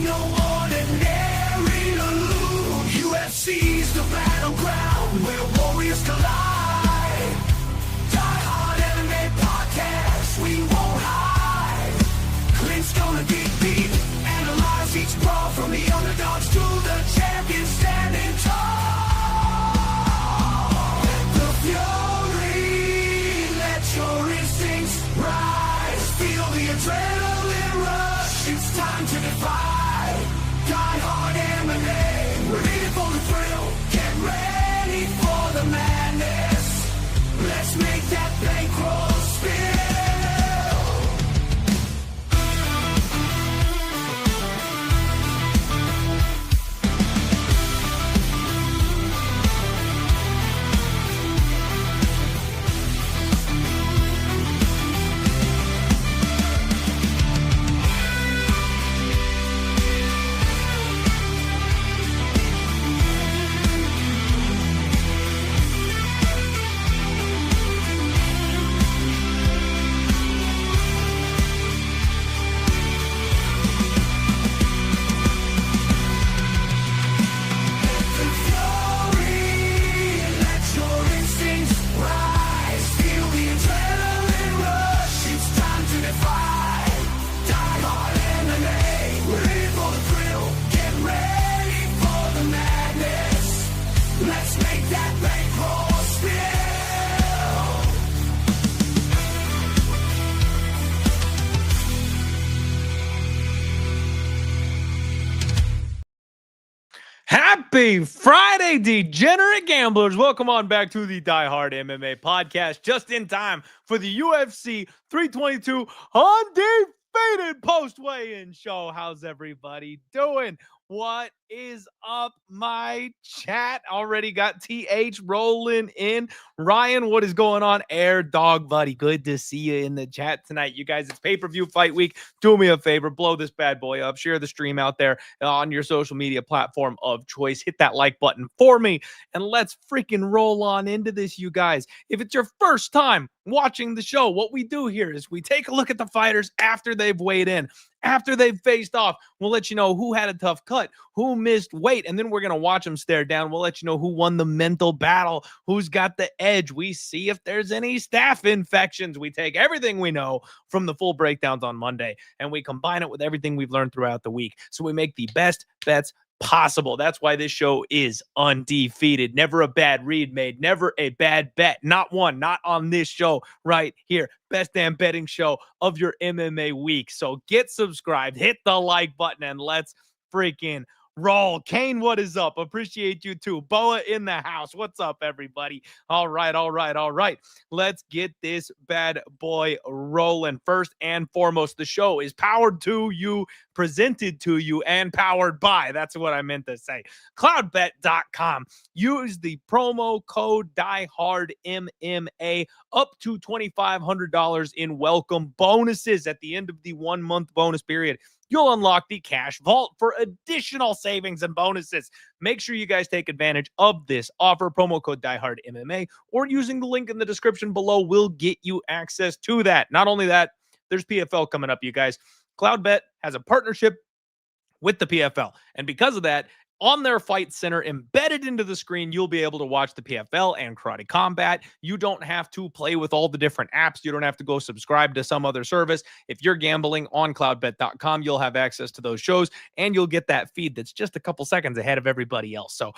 no ordinary loot. UFC's the battleground where warriors collide. Die Hard MMA podcast, we won't hide. Clint's gonna dig deep, analyze each brawl from the underdogs to the champions standing tall. The fury, let your instincts rise. Feel the adrenaline rush, it's time to defy. Die Hard MMA, we're in it for the thrill. Get ready for the madness. Let's make that bankroll spill. Happy Friday, degenerate gamblers. Welcome on back to the Die Hard MMA podcast, just in time for the UFC 322 undefeated post-weigh-in show. How's everybody doing? What is up, my chat? Already got TH rolling in. Ryan, what is going on? Air Dog Buddy, good to see you in the chat tonight. You guys, it's pay-per-view fight week. Do me a favor, blow this bad boy up. Share the stream out there on your social media platform of choice. Hit that like button for me, and let's freaking roll on into this, you guys. If it's your first time watching the show, what we do here is we take a look at the fighters after they've weighed in. After they've faced off, we'll let you know who had a tough cut, who missed weight, and then we're going to watch them stare down. We'll let you know who won the mental battle, who's got the edge. We see if there's any staph infections. We take everything we know from the full breakdowns on Monday, and we combine it with everything we've learned throughout the week. So we make the best bets possible. That's why this show is undefeated. Never a bad read made, never a bad bet. Not one, not on this show right here. Best damn betting show of your MMA week. So get subscribed, hit the like button, and let's freaking roll. Kane, what is up? Appreciate you too. Boa in the house. What's up, everybody? All right. Let's get this bad boy rolling. First and foremost, the show is powered to you, presented to you, and powered by. That's what I meant to say. Cloudbet.com. Use the promo code DieHardMMA up to $2,500 in welcome bonuses at the end of the 1 month bonus period. You'll unlock the cash vault for additional savings and bonuses. Make sure you guys take advantage of this offer. Promo code DieHardMMA or using the link in the description below will get you access to that. Not only that, there's PFL coming up, you guys. Cloudbet has a partnership with the PFL. And because of that, on their fight center, embedded into the screen, you'll be able to watch the PFL and Karate Combat. You don't have to play with all the different apps. You don't have to go subscribe to some other service. If you're gambling on cloudbet.com, you'll have access to those shows, and you'll get that feed that's just a couple seconds ahead of everybody else. So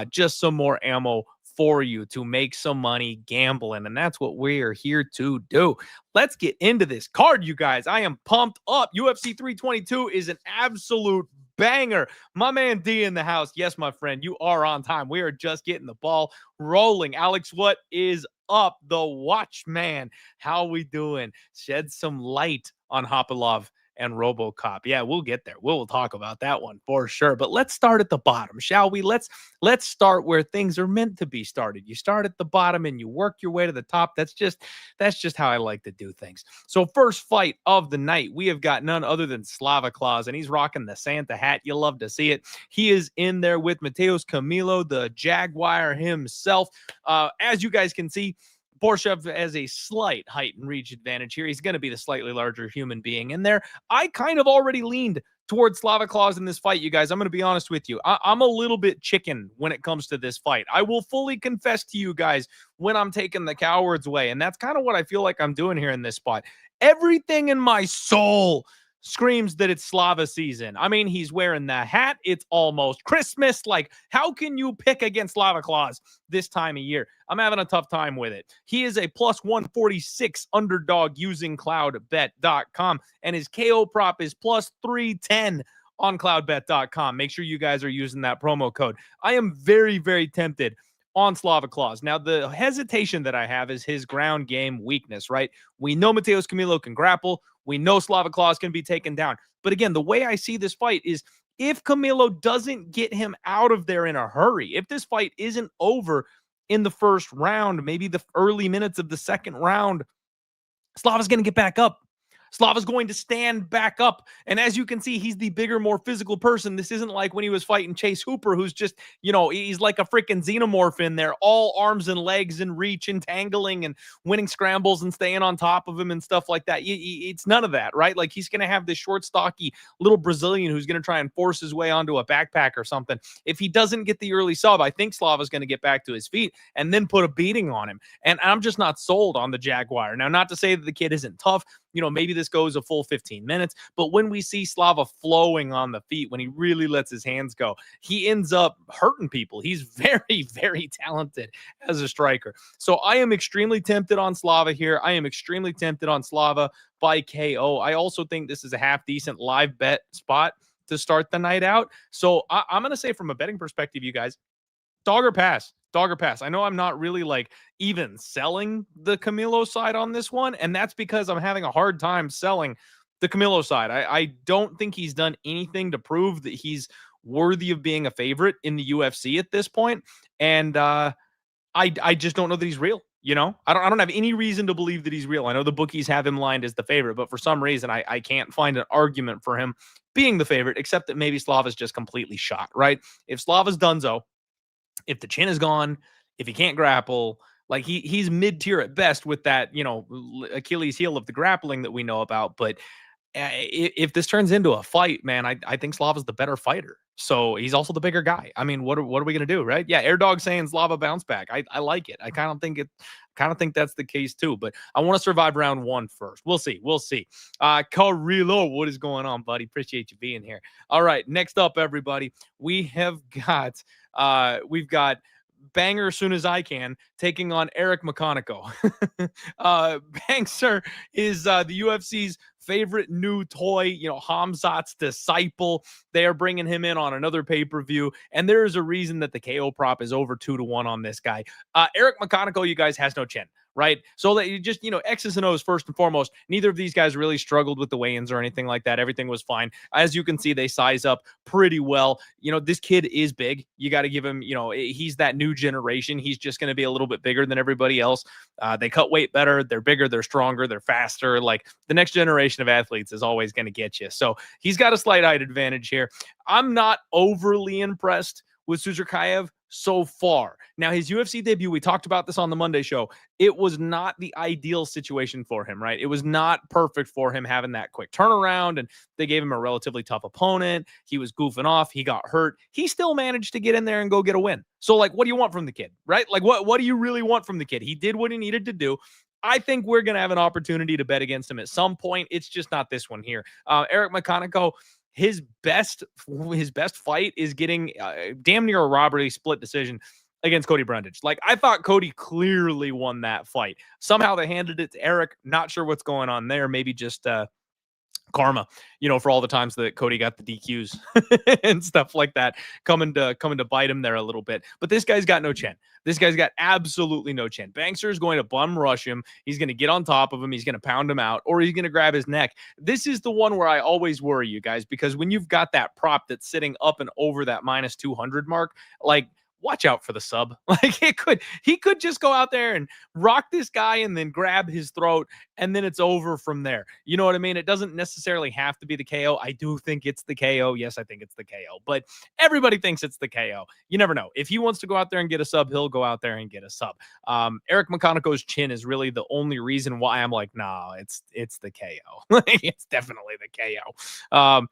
just some more ammo for you to make some money gambling, and that's what we're here to do. Let's get into this card, you guys. I am pumped up. UFC 322 is an absolute banger. My man D in the house. Yes, my friend, you are on time. We are just getting the ball rolling. Alex, what is up? The Watchman. How we doing? Shed some light on Kopylov and RoboCop. Yeah, we'll get there. We'll talk about that one for sure. But let's start at the bottom, shall we? Let's start where things are meant to be started. You start at the bottom and you work your way to the top. That's just how I like to do things. So first fight of the night, we have got none other than Slava Claus, and he's rocking the Santa hat. You love to see it. He is in there with Mateus Camilo, the Jaguar himself. As you guys can see, Borshev has a slight height and reach advantage here. He's going to be the slightly larger human being in there. I kind of already leaned towards Slava Claus in this fight, you guys. I'm going to be honest with you. I'm a little bit chicken when it comes to this fight. I will fully confess to you guys when I'm taking the coward's way, and that's kind of what I feel like I'm doing here in this spot. Everything in my soul screams that it's Slava season. I mean, he's wearing the hat. It's almost Christmas. Like, how can you pick against Slava Claus this time of year? I'm having a tough time with it. He is a plus 146 underdog using cloudbet.com, and his KO prop is plus 310 on cloudbet.com. Make sure you guys are using that promo code. I am very, very tempted on Slava Claus. Now, the hesitation that I have is his ground game weakness, right? We know Mateus Camilo can grapple. We know Slava Claus can be taken down. But again, the way I see this fight is if Camilo doesn't get him out of there in a hurry, if this fight isn't over in the first round, maybe the early minutes of the second round, Slava's going to get back up. Slava's going to stand back up. And as you can see, he's the bigger, more physical person. This isn't like when he was fighting Chase Hooper, who's just, he's like a freaking xenomorph in there, all arms and legs and reach and tangling and winning scrambles and staying on top of him and stuff like that. It's none of that, right? Like, he's going to have this short, stocky little Brazilian who's going to try and force his way onto a backpack or something. If he doesn't get the early sub, I think Slava's going to get back to his feet and then put a beating on him. And I'm just not sold on the Jaguar. Now, not to say that the kid isn't tough. Maybe this goes a full 15 minutes, but when we see Slava flowing on the feet, when he really lets his hands go, he ends up hurting people. He's very, very talented as a striker. So I am extremely tempted on Slava here. I am extremely tempted on Slava by KO. I also think this is a half decent live bet spot to start the night out. So I'm going to say, from a betting perspective, you guys, dog or pass. Dog or pass. I know I'm not really like even selling the Camilo side on this one, and that's because I'm having a hard time selling the Camilo side. I don't think he's done anything to prove that he's worthy of being a favorite in the UFC at this point, and I just don't know that he's real. I don't have any reason to believe that he's real. I know the bookies have him lined as the favorite, but for some reason I can't find an argument for him being the favorite, except that maybe Slava's just completely shot, right? If Slava's donezo, if the chin is gone, if he can't grapple, like he's mid-tier at best with that, Achilles heel of the grappling that we know about. But if this turns into a fight, man, I think Slava's the better fighter. So he's also the bigger guy. I mean, what are we going to do, right? Yeah, Air Dog saying Slava bounce back. I like it. I kind of think that's the case too, but I want to survive round one first. We'll see. Carrillo, what is going on, buddy? Appreciate you being here. All right, next up, everybody, we've got Banger as soon as I can taking on Eric McConico. Banger is the UFC's favorite new toy, Hamzat's disciple. They are bringing him in on another pay-per-view, and there is a reason that the KO prop is over 2-1 on this guy. Eric McConico, you guys, has no chin, right? So that you just, X's and O's first and foremost. Neither of these guys really struggled with the weigh-ins or anything like that. Everything was fine. As you can see, they size up pretty well. This kid is big. You got to give him, he's that new generation. He's just going to be a little bit bigger than everybody else. They cut weight better. They're bigger. They're stronger. They're faster. Like, the next generation of athletes is always going to get you. So he's got a slight height advantage here. I'm not overly impressed with Suzurkayev so far. Now, his UFC debut, we talked about this on the Monday show. It was not the ideal situation for him, right? It was not perfect for him having that quick turnaround, and they gave him a relatively tough opponent. He was goofing off. He got hurt. He still managed to get in there and go get a win. So, like, what do you want from the kid, right? Like, what do you really want from the kid? He did what he needed to do. I think we're going to have an opportunity to bet against him at some point. It's just not this one here. Eric McConico, his best fight is getting damn near a robbery split decision against Cody Brundage. Like, I thought Cody clearly won that fight. Somehow they handed it to Eric. Not sure what's going on there. Maybe just karma, for all the times that Cody got the DQs and stuff like that, coming to bite him there a little bit. But this guy's got no chin. This guy's got absolutely no chin. Bankster is going to bum rush him. He's going to get on top of him. He's going to pound him out, or he's going to grab his neck. This is the one where I always worry, you guys, because when you've got that prop that's sitting up and over that minus 200 mark, like, watch out for the sub. Like he could just go out there and rock this guy and then grab his throat, and then it's over from there. You know what I mean? It doesn't necessarily have to be the KO. I do think it's the KO. Yes, I think it's the KO, but everybody thinks it's the KO. You never know. If he wants to go out there and get a sub, he'll go out there and get a sub. Eric McConico's chin is really the only reason why I'm like, nah, it's the KO. It's definitely the KO.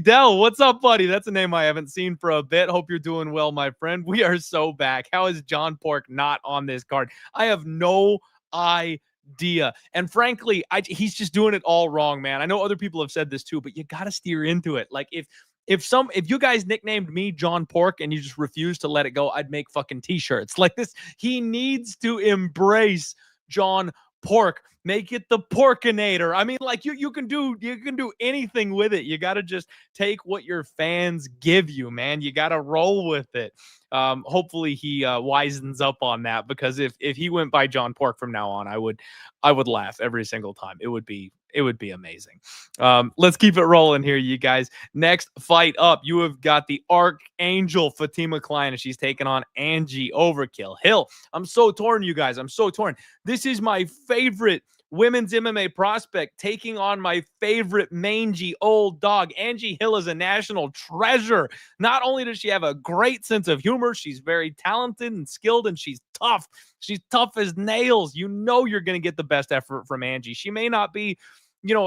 Dell, what's up, buddy? That's a name I haven't seen for a bit. Hope you're doing well, my friend. We are so back. How is John Pork not on this card? I have no idea. And frankly, he's just doing it all wrong, man. I know other people have said this too, but you got to steer into it. Like if you guys nicknamed me John Pork and you just refuse to let it go, I'd make fucking t-shirts like this. He needs to embrace John Pork. Make it the Porkinator. I mean, like you can do anything with it. You got to just take what your fans give you, man. You got to roll with it. Hopefully he wisens up on that, because if he went by John Pork from now on, I would laugh every single time. It would be amazing. Let's keep it rolling here, you guys. Next fight up, you have got the Archangel Fatima Klein, and she's taking on Angie Overkill Hill. I'm so torn, you guys. I'm so torn. This is my favorite women's MMA prospect taking on my favorite mangy old dog. Angie Hill is a national treasure. Not only does she have a great sense of humor, she's very talented and skilled, and she's tough. She's tough as nails. You know you're going to get the best effort from Angie. She may not be,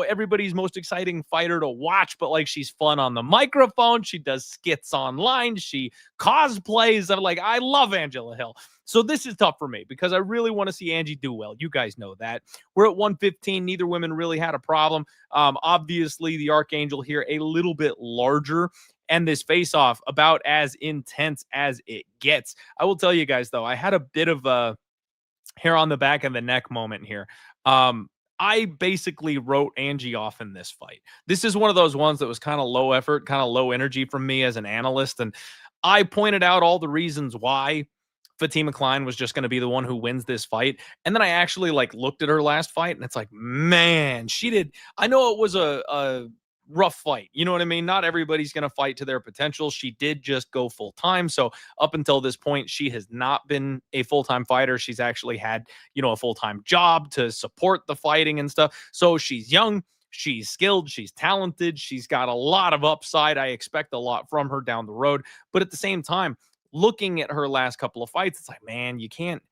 everybody's most exciting fighter to watch, but like, she's fun on the microphone. She does skits online. She cosplays. I love Angela Hill. So this is tough for me because I really want to see Angie do well. You guys know that. We're at 115. Neither women really had a problem. Obviously, the Archangel here a little bit larger, and this face-off about as intense as it gets. I will tell you guys, though, I had a bit of a hair on the back of the neck moment here. I basically wrote Angie off in this fight. This is one of those ones that was kind of low effort, kind of low energy from me as an analyst, and I pointed out all the reasons why Fatima Klein was just going to be the one who wins this fight. And then I actually looked at her last fight, and it's like, man, she did. I know it was a rough fight. You know what I mean? Not everybody's going to fight to their potential. She did just go full time. So up until this point, she has not been a full-time fighter. She's actually had, a full-time job to support the fighting and stuff. So she's young. She's skilled. She's talented. She's got a lot of upside. I expect a lot from her down the road. But at the same time, looking at her last couple of fights, it's like, man, you can't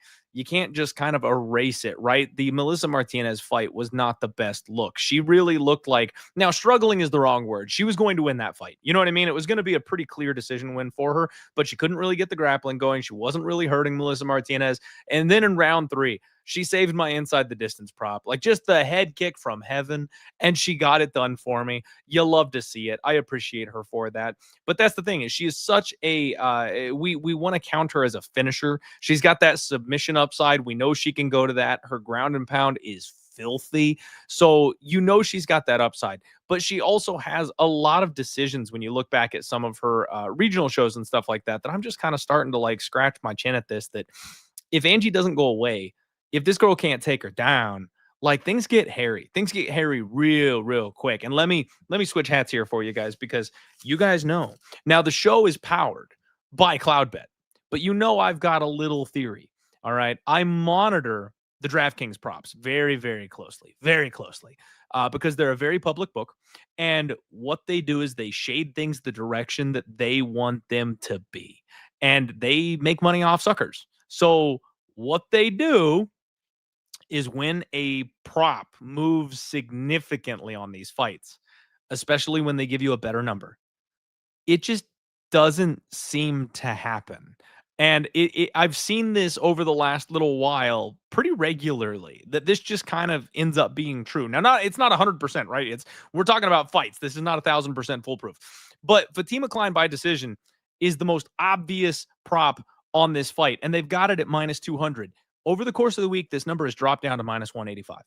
just kind of erase it, right? The Melissa Martinez fight was not the best look. She really looked like, now struggling is the wrong word. She was going to win that fight. You know what I mean? It was going to be a pretty clear decision win for her, but she couldn't really get the grappling going. She wasn't really hurting Melissa Martinez. And then in round 3, she saved my inside the distance prop, like just the head kick from heaven, and she got it done for me. You love to see it. I appreciate her for that. But that's the thing, is she is such a we want to count her as a finisher. She's got that submission upside. We know she can go to that. Her ground and pound is filthy. So she's got that upside. But she also has a lot of decisions when you look back at some of her regional shows and stuff like that I'm just kind of starting to scratch my chin at this, that if Angie doesn't go away, if this girl can't take her down, things get hairy. Things get hairy real quick. And let me switch hats here for you guys, because you guys know. Now, the show is powered by Cloudbet, but I've got a little theory. All right. I monitor the DraftKings props very, very closely, because they're a very public book. And what they do is they shade things the direction that they want them to be. And they make money off suckers. So what they do is, when a prop moves significantly on these fights, especially when they give you a better number, it just doesn't seem to happen. And I've seen this over the last little while pretty regularly, that this just kind of ends up being true. Now, it's not 100%, right? We're talking about fights. This is not 1,000% foolproof. But Fatima Klein by decision is the most obvious prop on this fight, and they've got it at minus 200. Over the course of the week, this number has dropped down to minus 185.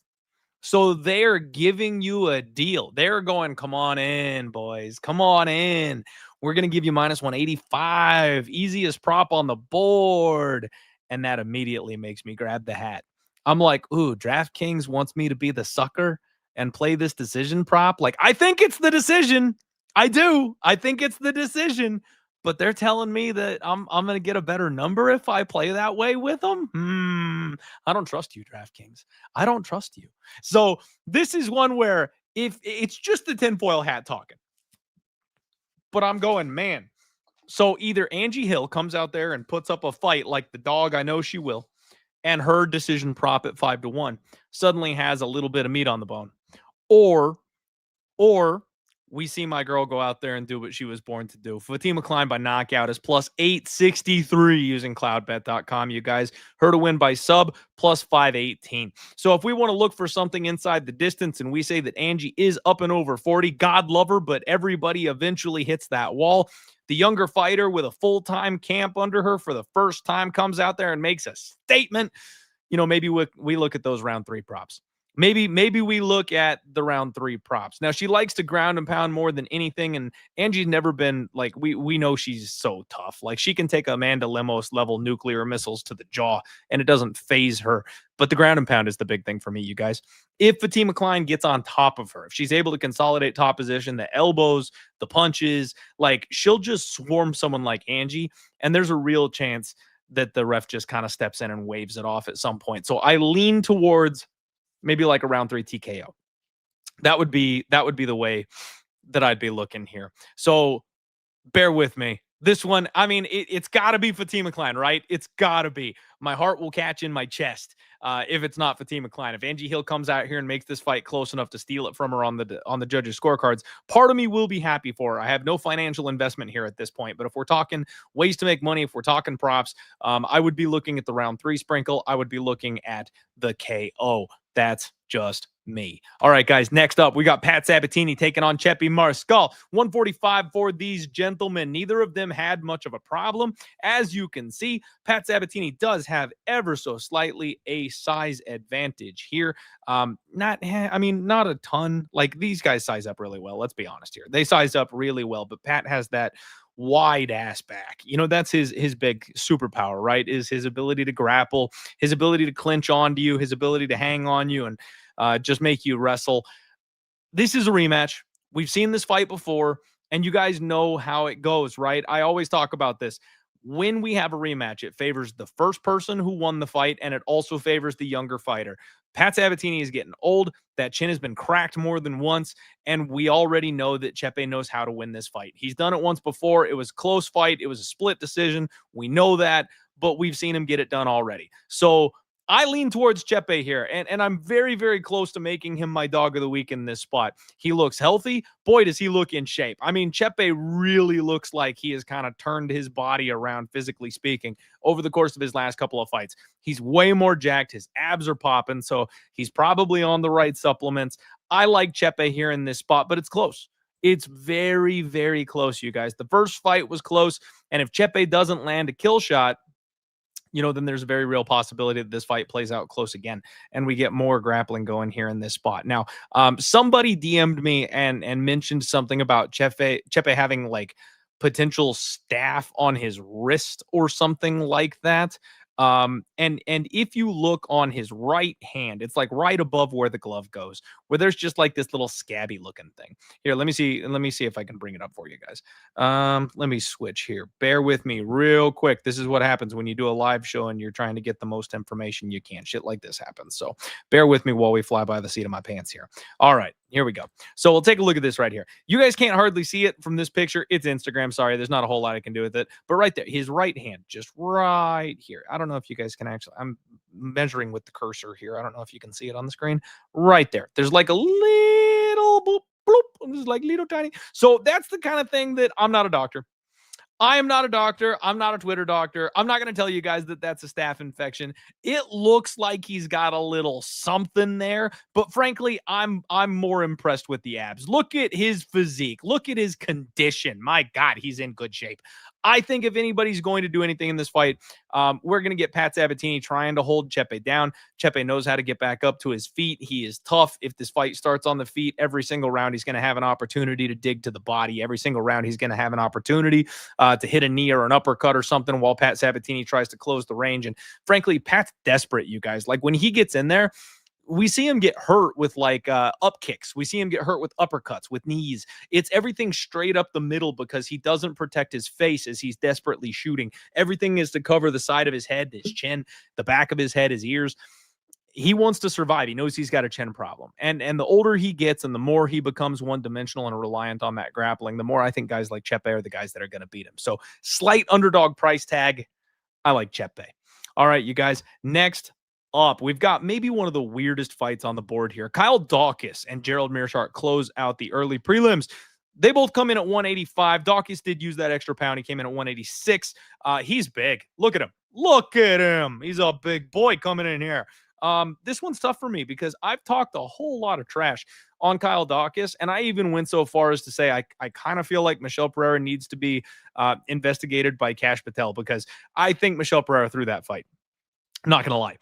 So they're giving you a deal. They're going, come on in, boys. Come on in. We're going to give you minus 185. Easiest prop on the board. And that immediately makes me grab the hat. I'm like, ooh, DraftKings wants me to be the sucker and play this decision prop. I think it's the decision. I do. I think it's the decision. but they're telling me that I'm going to get a better number if I play that way with them. I don't trust you, DraftKings. I don't trust you. So this is one where if it's just the tinfoil hat talking, but I'm going, man. So either Angie Hill comes out there and puts up a fight like the dog I know she will, and her decision prop at 5-1 suddenly has a little bit of meat on the bone, or we see my girl go out there and do what she was born to do. Fatima Klein by knockout is plus 863 using cloudbet.com. You guys, her to win by sub plus 518. So if we want to look for something inside the distance and we say that Angie is up and over 40, God love her, but everybody eventually hits that wall. The younger fighter with a full-time camp under her for the first time comes out there and makes a statement. You know, maybe we look at those round 3 props. Maybe we look at the round 3 props. Now, she likes to ground and pound more than anything, and Angie's never been, like, we know she's so tough. Like, she can take Amanda Lemos-level nuclear missiles to the jaw, and it doesn't phase her. But the ground and pound is the big thing for me, you guys. If Fatima Klein gets on top of her, if she's able to consolidate top position, the elbows, the punches, like, she'll just swarm someone like Angie, and there's a real chance that the ref just kind of steps in and waves it off at some point. So I lean towards maybe like a round 3 TKO. That would be the way that I'd be looking here. So bear with me. This one, I mean, it's got to be Fatima Klein, right? It's got to be. My heart will catch in my chest if it's not Fatima Klein. If Angie Hill comes out here and makes this fight close enough to steal it from her on the judges' scorecards, part of me will be happy for her. I have no financial investment here at this point, but if we're talking ways to make money, if we're talking props, I would be looking at the round 3 sprinkle. I would be looking at the KO. That's just me. All right, guys, next up, we got Pat Sabatini taking on Chepe Mariscal. 145 for these gentlemen. Neither of them had much of a problem. As you can see, Pat Sabatini does have ever so slightly a size advantage here. Not a ton. Like, these guys size up really well. Let's be honest here. They size up really well, but Pat has that wide ass back. You know, that's his big superpower, right? Is his ability to grapple, his ability to clinch onto you, his ability to hang on you and just make you wrestle. This is a rematch. We've seen this fight before, and you guys know how it goes, right? I always talk about this. When we have a rematch, it favors the first person who won the fight, and it also favors the younger fighter. Pat Sabatini is getting old. That chin has been cracked more than once, and we already know that Chepe knows how to win this fight. He's done it once before. It was a close fight. It was a split decision. We know that, but we've seen him get it done already. So I lean towards Chepe here, and I'm very, very close to making him my dog of the week in this spot. He looks healthy. Boy, does he look in shape. I mean, Chepe really looks like he has kind of turned his body around, physically speaking, over the course of his last couple of fights. He's way more jacked. His abs are popping, so he's probably on the right supplements. I like Chepe here in this spot, but it's close. It's very, very close, you guys. The first fight was close, and if Chepe doesn't land a kill shot, you know, then there's a very real possibility that this fight plays out close again and we get more grappling going here in this spot. Now, somebody DM'd me and mentioned something about Chepe having like potential staph on his wrist or something like that. And if you look on his right hand, it's like right above where the glove goes, where there's just like this little scabby looking thing. Here, let me see if I can bring it up for you guys. Let me switch here. Bear with me real quick. This is what happens when you do a live show and you're trying to get the most information you can. Shit like this happens. So bear with me while we fly by the seat of my pants here. All right, here we go. So we'll take a look at this right here. You guys can't hardly see it from this picture. It's Instagram. Sorry, there's not a whole lot I can do with it. But right there, his right hand, just right here. I don't know if you guys can actually, I'm measuring with the cursor here. I don't know if you can see it on the screen. Right there. There's like a little boop, bloop. It's like little tiny. So that's the kind of thing that I'm not a doctor. I am not a doctor. I'm not a Twitter doctor. I'm not going to tell you guys that that's a staph infection. It looks like he's got a little something there, but frankly, I'm more impressed with the abs. Look at his physique. Look at his condition. My God, he's in good shape. I think if anybody's going to do anything in this fight, we're going to get Pat Sabatini trying to hold Chepe down. Chepe knows how to get back up to his feet. He is tough. If this fight starts on the feet, every single round, he's going to have an opportunity to dig to the body. Every single round, he's going to have an opportunity to hit a knee or an uppercut or something while Pat Sabatini tries to close the range. And frankly, Pat's desperate, you guys. Like when he gets in there, we see him get hurt with like up kicks. We see him get hurt with uppercuts, with knees. It's everything straight up the middle because he doesn't protect his face as he's desperately shooting. Everything is to cover the side of his head, his chin, the back of his head, his ears. He wants to survive. He knows he's got a chin problem. And the older he gets and the more he becomes one-dimensional and reliant on that grappling, the more I think guys like Chepe are the guys that are going to beat him. So slight underdog price tag. I like Chepe. All right, you guys. Next up, we've got maybe one of the weirdest fights on the board here. Kyle Dawkins and Gerald Meerschaert close out the early prelims. They both come in at 185. Dawkins did use that extra pound. He came in at 186. He's big. Look at him. Look at him. He's a big boy coming in here. This one's tough for me because I've talked a whole lot of trash on Kyle Dawkins, and I even went so far as to say I kind of feel like Michel Pereira needs to be investigated by Cash Patel because I think Michel Pereira threw that fight. Not gonna lie.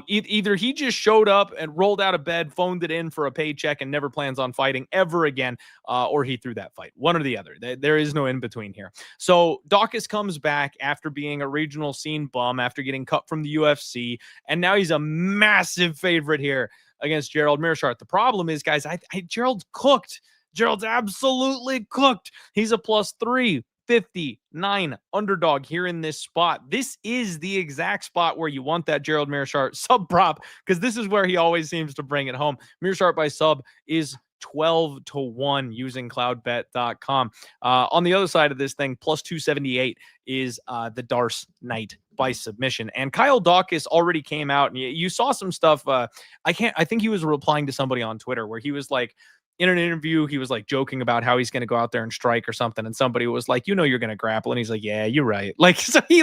Either he just showed up and rolled out of bed, phoned it in for a paycheck, and never plans on fighting ever again, or he threw that fight. One or the other. There is no in between here. So Dawkins comes back after being a regional scene bum, after getting cut from the UFC, and now he's a massive favorite here against Gerald Meerschaert. The problem is, guys, Gerald's cooked. Gerald's absolutely cooked. He's a +359 underdog here in this spot. This is the exact spot where you want that Gerald Meerschaert sub prop because this is where he always seems to bring it home. Meerschaert by sub is 12-1 using cloudbet.com. On the other side of this thing, +278 is the Darce Knight by submission. And Kyle Dawkins already came out, and you saw some stuff. I think he was replying to somebody on Twitter where he was like, in an interview, he was like joking about how he's going to go out there and strike or something. And somebody was like, you're going to grapple. And he's like, yeah, you're right. Like, so he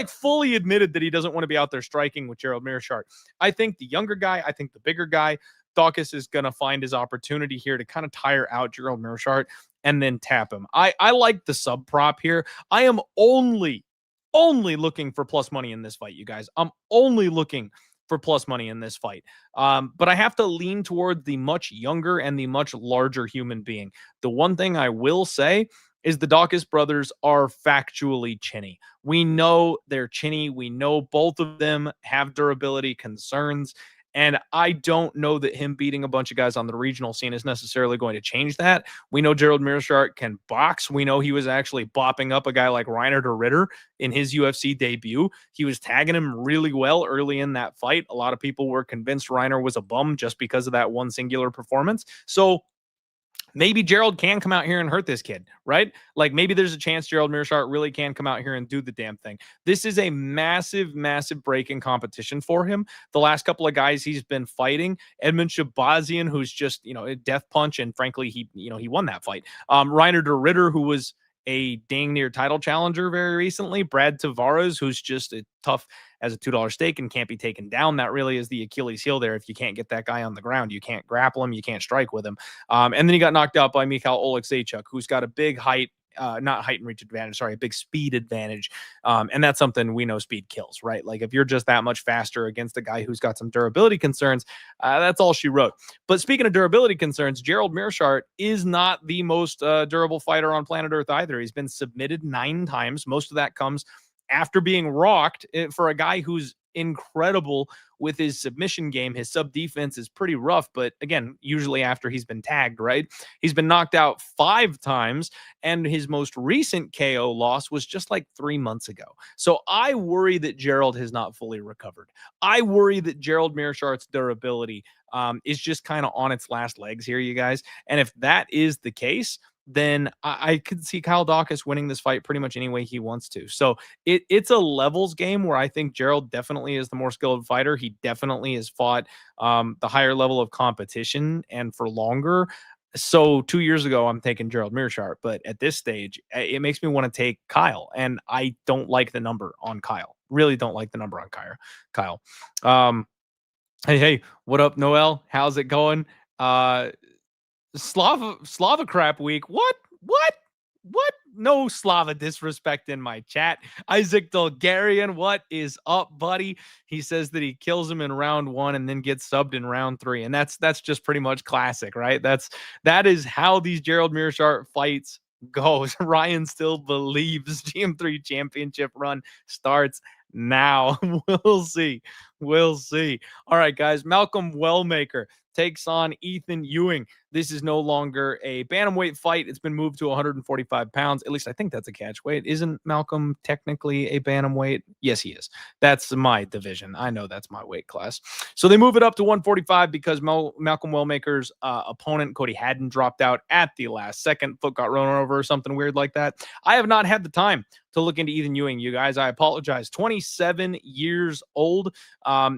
fully admitted that he doesn't want to be out there striking with Gerald Meerschaert. I think the younger guy, I think the bigger guy, Dawkins is going to find his opportunity here to kind of tire out Gerald Meerschaert and then tap him. I like the sub prop here. I am only looking for plus money in this fight, you guys. I'm only looking for plus money in this fight. But I have to lean toward the much younger and the much larger human being. The one thing I will say is the Dawkins brothers are factually chinny. We know they're chinny. We know both of them have durability concerns. And I don't know that him beating a bunch of guys on the regional scene is necessarily going to change that. We know Gerald Meerschaert can box. We know he was actually bopping up a guy like Reiner de Ritter in his UFC debut. He was tagging him really well early in that fight. A lot of people were convinced Reiner was a bum just because of that one singular performance. So maybe Gerald can come out here and hurt this kid, right? Like maybe there's a chance Gerald Meerschaert really can come out here and do the damn thing. This is a massive, massive break in competition for him. The last couple of guys he's been fighting, Edmund Shabazian, who's just, a death punch. And frankly, he won that fight. Reiner de Ritter, who was a dang near title challenger very recently. Brad Tavares, who's just a tough as a $2 stake and can't be taken down. That really is the Achilles heel there. If you can't get that guy on the ground, you can't grapple him, you can't strike with him. And then he got knocked out by Mikhail Oleksiejczuk, who's got a big height, not height and reach advantage, sorry, a big speed advantage. And that's something we know speed kills, right? Like if you're just that much faster against a guy who's got some durability concerns, that's all she wrote. But speaking of durability concerns, Gerald Meerschaert is not the most durable fighter on planet Earth either. He's been submitted 9 times. Most of that comes after being rocked. For a guy who's incredible with his submission game. His sub defense is pretty rough, but again, usually after he's been tagged, right? He's been knocked out 5 times, and his most recent KO loss was just like 3 months ago. So I worry that Gerald has not fully recovered. I worry that Gerald Meerschaert's durability is just kind of on its last legs here, you guys. And if that is the case, then I could see Kyle Dawkins winning this fight pretty much any way he wants to. So it's a levels game where I think Gerald definitely is the more skilled fighter. He definitely has fought the higher level of competition and for longer. So 2 years ago, I'm taking Gerald Meerschaert, but at this stage, it makes me want to take Kyle, and I don't like the number on Kyle. Really don't like the number on Kyle. Hey, what up, Noel? How's it going? Slava crap week. What? No Slava disrespect in my chat. Isaac Bulgarian, what is up, buddy? He says that he kills him in round 1 and then gets subbed in round 3. And that's just pretty much classic, right? That is how these Gerald Meerschaert fights goes. Ryan still believes GM3 championship run starts now. We'll see. We'll see. All right, guys. Malcolm Wellmaker takes on Ethan Ewing. This is no longer a bantamweight fight. It's been moved to 145 pounds. At least I think that's a catch weight. Isn't Malcolm technically a bantamweight? Yes, he is. That's my division. I know that's my weight class. So they move it up to 145 because Malcolm Wellmaker's opponent, Cody Haddon, dropped out at the last second. Foot got run over or something weird like that. I have not had the time to look into Ethan Ewing, you guys. I apologize. 27 years old.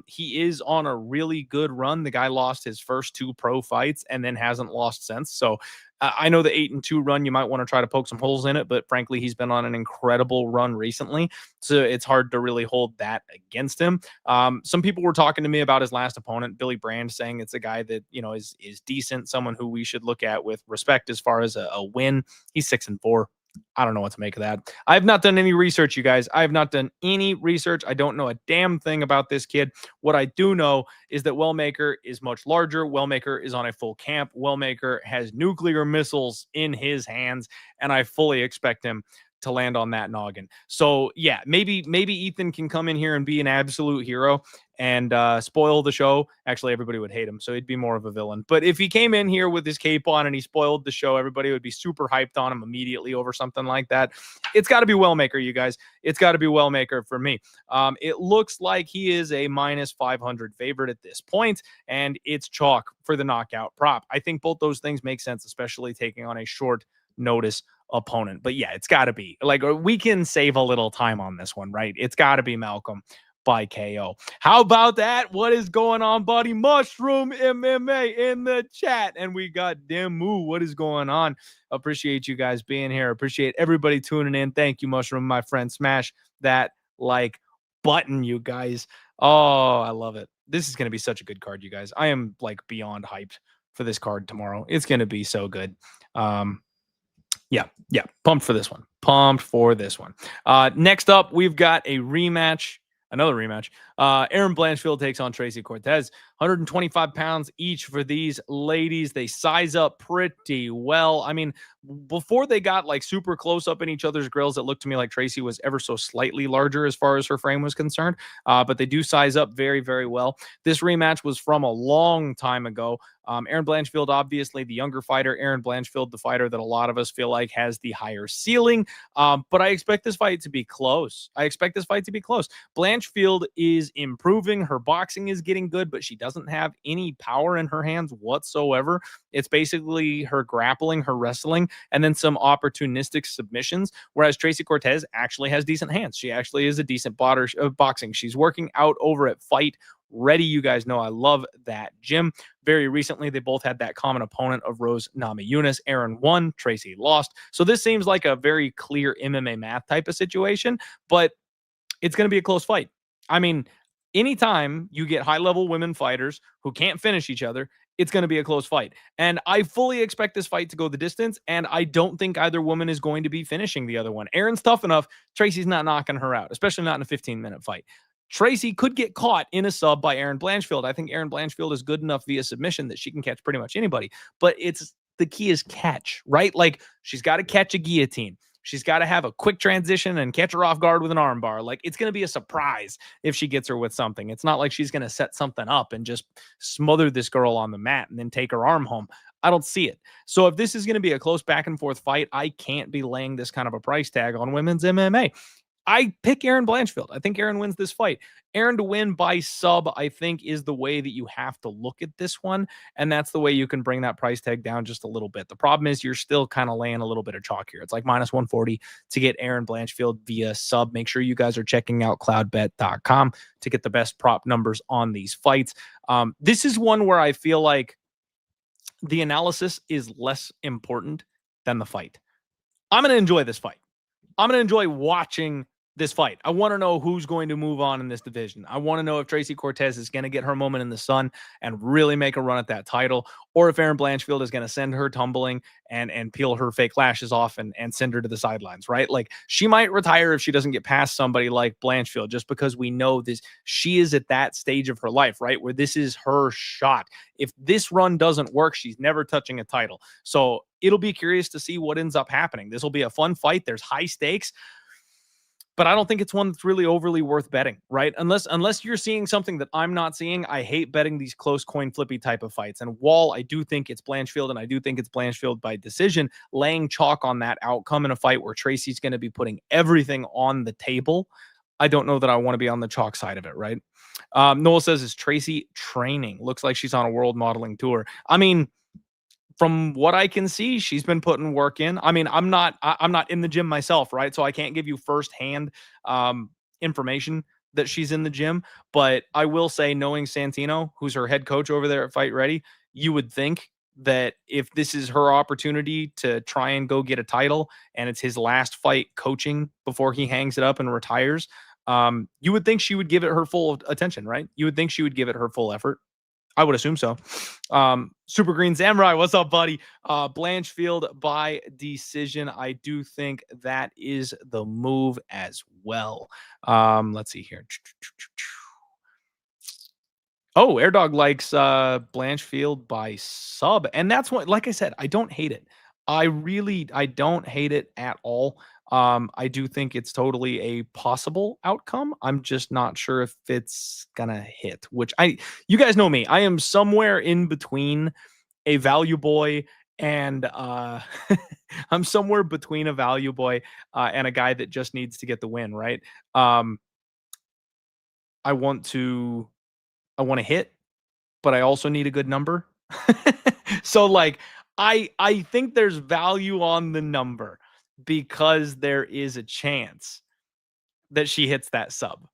He is on a really good run. The guy lost his first 2 pro fights and then hasn't lost since. So I know the 8-2 run, you might want to try to poke some holes in it, but frankly, he's been on an incredible run recently. So it's hard to really hold that against him. Some people were talking to me about his last opponent, Billy Brand, saying it's a guy that, is decent, someone who we should look at with respect as far as a win. He's 6-4. I don't know what to make of that. I have not done any research, you guys. I have not done any research. I don't know a damn thing about this kid. What I do know is that Wellmaker is much larger. Wellmaker is on a full camp. Wellmaker has nuclear missiles in his hands, and I fully expect him to land on that noggin. So yeah, maybe Ethan can come in here and be an absolute hero and spoil the show. Actually, everybody would hate him, so he'd be more of a villain. But if he came in here with his cape on and he spoiled the show, everybody would be super hyped on him immediately over something like that. It's got to be Wellmaker, you guys. It's got to be Wellmaker for me. It looks like he is a minus 500 favorite at this point, and it's chalk for the knockout prop. I think both those things make sense, especially taking on a short notice opponent. But yeah, it's got to be like, we can save a little time on this one, right? It's got to be Malcolm by KO. How about that? What is going on, buddy? Mushroom MMA in the chat. And we got Demu. What is going on? Appreciate you guys being here. Appreciate everybody tuning in. Thank you, Mushroom, my friend. Smash that like button, you guys. Oh, I love it. This is going to be such a good card, you guys. I am like beyond hyped for this card tomorrow. It's going to be so good. Yeah. Pumped for this one. Next up, we've got a rematch. Another rematch. Aaron Blanchfield takes on Tracy Cortez. 125 pounds each for these ladies. They size up pretty well. I mean, before they got like super close up in each other's grills, it looked to me like Tracy was ever so slightly larger as far as her frame was concerned. But they do size up very, very well. This rematch was from a long time ago. Aaron Blanchfield, obviously the younger fighter. Aaron Blanchfield, the fighter that a lot of us feel like has the higher ceiling. But I expect this fight to be close. Blanchfield is improving. Her boxing is getting good, but she doesn't have any power in her hands whatsoever. It's basically her grappling, her wrestling, and then some opportunistic submissions, whereas Tracy Cortez actually has decent hands. She actually is a decent boxing. She's working out over at Fight Ready. You guys know I love that gym. Very recently, they both had that common opponent of Rose Namajunas. Aaron won, Tracy lost. So this seems like a very clear MMA math type of situation, but it's going to be a close fight. I mean, anytime you get high-level women fighters who can't finish each other, it's going to be a close fight. And I fully expect this fight to go the distance, and I don't think either woman is going to be finishing the other one. Aaron's tough enough. Tracy's not knocking her out, especially not in a 15-minute fight. Tracy could get caught in a sub by Aaron Blanchfield. I think Aaron Blanchfield is good enough via submission that she can catch pretty much anybody. But the key is catch, right? Like, she's got to catch a guillotine. She's got to have a quick transition and catch her off guard with an arm bar. Like, it's going to be a surprise if she gets her with something. It's not like she's going to set something up and just smother this girl on the mat and then take her arm home. I don't see it. So if this is going to be a close back and forth fight, I can't be laying this kind of a price tag on women's MMA. I pick Aaron Blanchfield. I think Aaron wins this fight. Aaron to win by sub, I think, is the way that you have to look at this one. And that's the way you can bring that price tag down just a little bit. The problem is you're still kind of laying a little bit of chalk here. It's like minus 140 to get Aaron Blanchfield via sub. Make sure you guys are checking out cloudbet.com to get the best prop numbers on these fights. This is one where I feel like the analysis is less important than the fight. I'm going to enjoy this fight. I'm going to enjoy watching this fight. I want to know who's going to move on in this division. I want to know if Tracy Cortez is going to get her moment in the sun and really make a run at that title, or if Aaron Blanchfield is going to send her tumbling and peel her fake lashes off and send her to the sidelines, right? Like, she might retire if she doesn't get past somebody like Blanchfield, just because we know this. She is at that stage of her life, right, where this is her shot. If this run doesn't work, she's never touching a title. So it'll be curious to see what ends up happening. This will be a fun fight. There's high stakes. but I don't think it's one that's really overly worth betting, right? Unless you're seeing something that I'm not seeing. I hate betting these close coin flippy type of fights. And while I do think it's Blanchfield, and I do think it's Blanchfield by decision, laying chalk on that outcome in a fight where Tracy's going to be putting everything on the table, I don't know that I want to be on the chalk side of it, right? Noel says, is Tracy training? Looks like she's on a world modeling tour. I mean, from what I can see, she's been putting work in. I mean, I'm not in the gym myself, right? So I can't give you firsthand information that she's in the gym. But I will say, knowing Santino, who's her head coach over there at Fight Ready, you would think that if this is her opportunity to try and go get a title, and it's his last fight coaching before he hangs it up and retires, you would think she would give it her full attention, right? You would think she would give it her full effort. I would assume so. Super Green Samurai, what's up, buddy? Blanchfield by decision. I do think that is the move as well. Let's see here. Oh, Airdog likes Blanchfield by sub. And that's what, like I said, I don't hate it. I don't hate it at all. I do think it's totally a possible outcome. I'm just not sure if it's gonna hit, which you guys know me. I am somewhere in between a value boy and I'm somewhere between a value boy and a guy that just needs to get the win, right? I want to hit, but I also need a good number. So like I think there's value on the number because there is a chance that she hits that sub.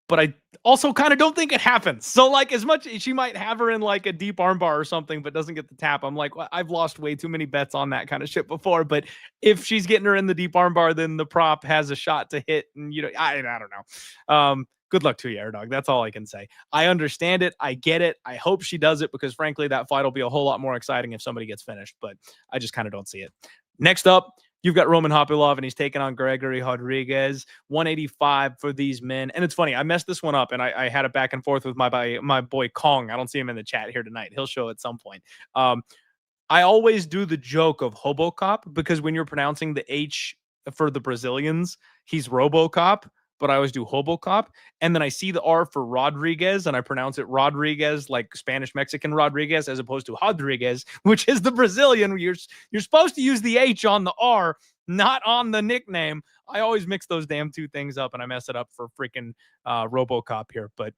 But I also kind of don't think it happens. So like, as much as she might have her in like a deep armbar or something, but doesn't get the tap, I'm like, well, I've lost way too many bets on that kind of shit before. But if she's getting her in the deep armbar, then the prop has a shot to hit. And I don't know. Good luck to you, Airdog. That's all I can say. I understand it. I get it. I hope she does it because frankly, that fight will be a whole lot more exciting if somebody gets finished, but I just kind of don't see it. Next up, you've got Roman Kopylov, and he's taking on Gregory Rodriguez. 185 for these men. And it's funny, I messed this one up, and I had a back and forth with my boy Kong. I don't see him in the chat here tonight. He'll show at some point. I always do the joke of Hobocop because when you're pronouncing the H for the Brazilians, he's Robocop, but I always do Hobocop. And then I see the R for Rodriguez, and I pronounce it Rodriguez, like Spanish-Mexican Rodriguez, as opposed to Rodriguez, which is the Brazilian. You're supposed to use the H on the R, not on the nickname. I always mix those damn two things up, and I mess it up for freaking Robocop here. But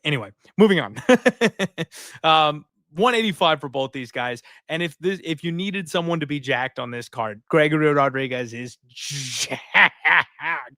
anyway, moving on. 185 for both these guys. And if you needed someone to be jacked on this card, Gregory Rodriguez is jacked.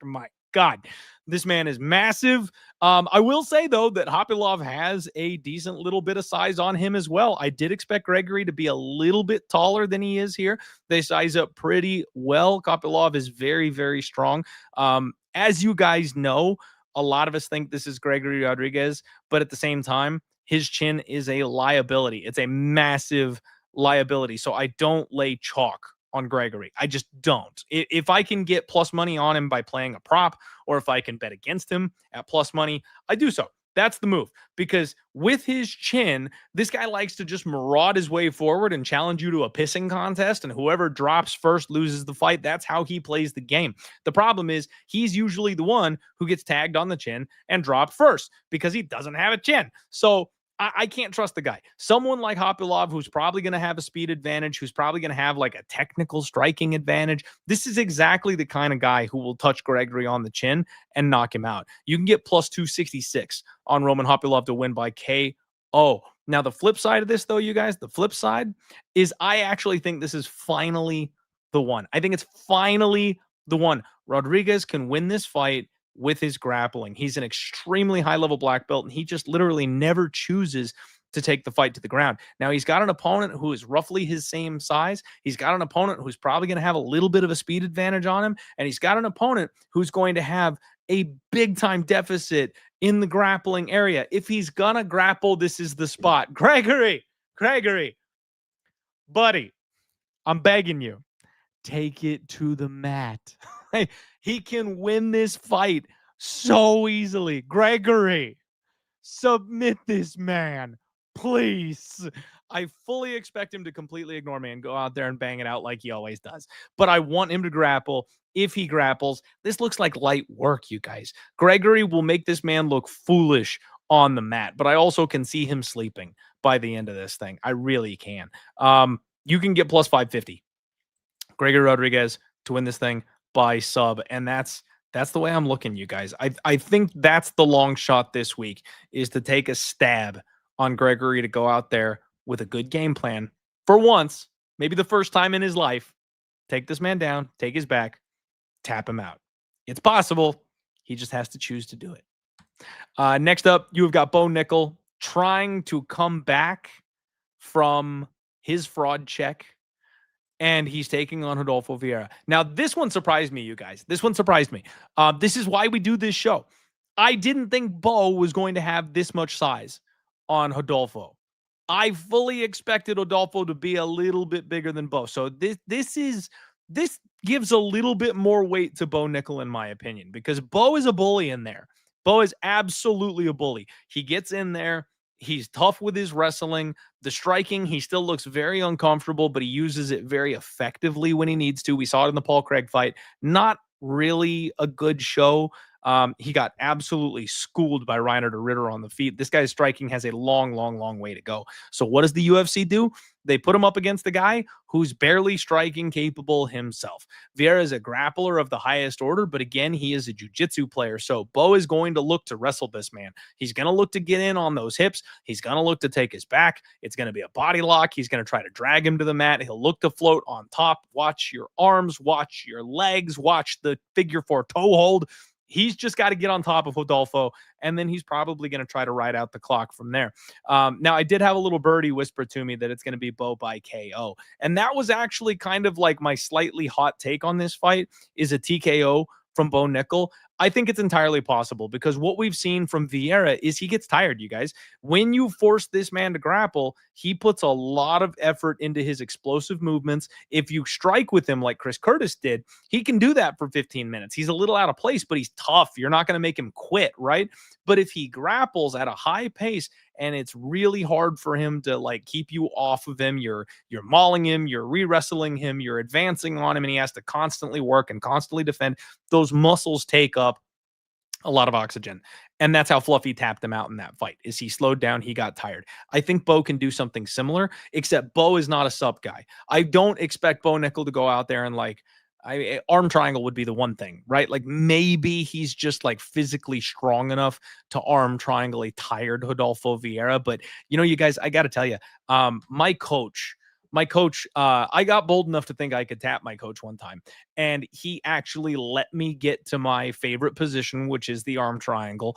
My God, this man is massive. I will say, though, that Kopylov has a decent little bit of size on him as well. I did expect Gregory to be a little bit taller than he is here. They size up pretty well. Kopylov is very, very strong. As you guys know, a lot of us think this is Gregory Rodriguez, but at the same time, his chin is a liability. It's a massive liability. So I don't lay chalk on Gregory. I just don't. If I can get plus money on him by playing a prop, or if I can bet against him at plus money, I do so. That's the move, because with his chin, this guy likes to just maraud his way forward and challenge you to a pissing contest, and whoever drops first loses the fight. That's how he plays the game. The problem is he's usually the one who gets tagged on the chin and dropped first because he doesn't have a chin. So I can't trust the guy. Someone like Kopylov, who's probably going to have a speed advantage, who's probably going to have like a technical striking advantage. This is exactly the kind of guy who will touch Gregory on the chin and knock him out. You can get plus 266 on Roman Kopylov to win by KO. Now, the flip side of this, though, you guys, the flip side is I actually think this is finally the one. I think it's finally the one. Rodriguez can win this fight with his grappling. He's an extremely high-level black belt, and he just literally never chooses to take the fight to the ground. Now, he's got an opponent who is roughly his same size. He's got an opponent who's probably going to have a little bit of a speed advantage on him, and he's got an opponent who's going to have a big-time deficit in the grappling area. If he's going to grapple, this is the spot. Gregory, buddy, I'm begging you, take it to the mat. He can win this fight so easily. Gregory, submit this man, please. I fully expect him to completely ignore me and go out there and bang it out like he always does. But I want him to grapple. If he grapples, this looks like light work, you guys. Gregory will make this man look foolish on the mat, but I also can see him sleeping by the end of this thing. I really can. You can get plus 550. Gregory Rodriguez to win this thing by sub, and that's the way I'm looking, you guys. I think that's the long shot this week, is to take a stab on Gregory to go out there with a good game plan for once, maybe the first time in his life. Take this man down, take his back, tap him out. It's possible. He just has to choose to do it. Next up, you've got Bo Nickel trying to come back from his fraud check, and he's taking on Rodolfo Vieira. Now, this one surprised me, you guys. This one surprised me. This is why we do this show. I didn't think Bo was going to have this much size on Rodolfo. I fully expected Rodolfo to be a little bit bigger than Bo. So this gives a little bit more weight to Bo Nickel, in my opinion, because Bo is a bully in there. Bo is absolutely a bully. He gets in there. He's tough with his wrestling. The striking, he still looks very uncomfortable, but he uses it very effectively when he needs to. We saw it in the Paul Craig fight. Not really a good show. He got absolutely schooled by Reiner de Ritter on the feet. This guy's striking has a long, long, long way to go. So what does the UFC do? They put him up against the guy who's barely striking capable himself. Vieira is a grappler of the highest order, but again, he is a jiu-jitsu player. So Bo is going to look to wrestle this man. He's going to look to get in on those hips. He's going to look to take his back. It's going to be a body lock. He's going to try to drag him to the mat. He'll look to float on top. Watch your arms. Watch your legs. Watch the figure 4 toe hold. He's just got to get on top of Rodolfo, and then he's probably going to try to ride out the clock from there. Now, I did have a little birdie whisper to me that it's going to be Bo by KO, and that was actually kind of like my slightly hot take on this fight, is a TKO from Bo Nickel. I think it's entirely possible, because what we've seen from Vieira is he gets tired, you guys. When you force this man to grapple, he puts a lot of effort into his explosive movements. If you strike with him like Chris Curtis did, he can do that for 15 minutes. He's a little out of place, but he's tough. You're not going to make him quit, right? But if he grapples at a high pace, and it's really hard for him to like keep you off of him, you're mauling him, you're re-wrestling him, you're advancing on him, and he has to constantly work and constantly defend. Those muscles take up a lot of oxygen. And that's how Fluffy tapped him out in that fight, is he slowed down, he got tired. I think Bo can do something similar, except Bo is not a sub guy. I don't expect Bo Nickel to go out there and like, arm triangle would be the one thing, right? Like maybe he's just like physically strong enough to arm triangle a tired Rodolfo Vieira. But you know, you guys, I got to tell you, my coach, I got bold enough to think I could tap my coach one time, and he actually let me get to my favorite position, which is the arm triangle,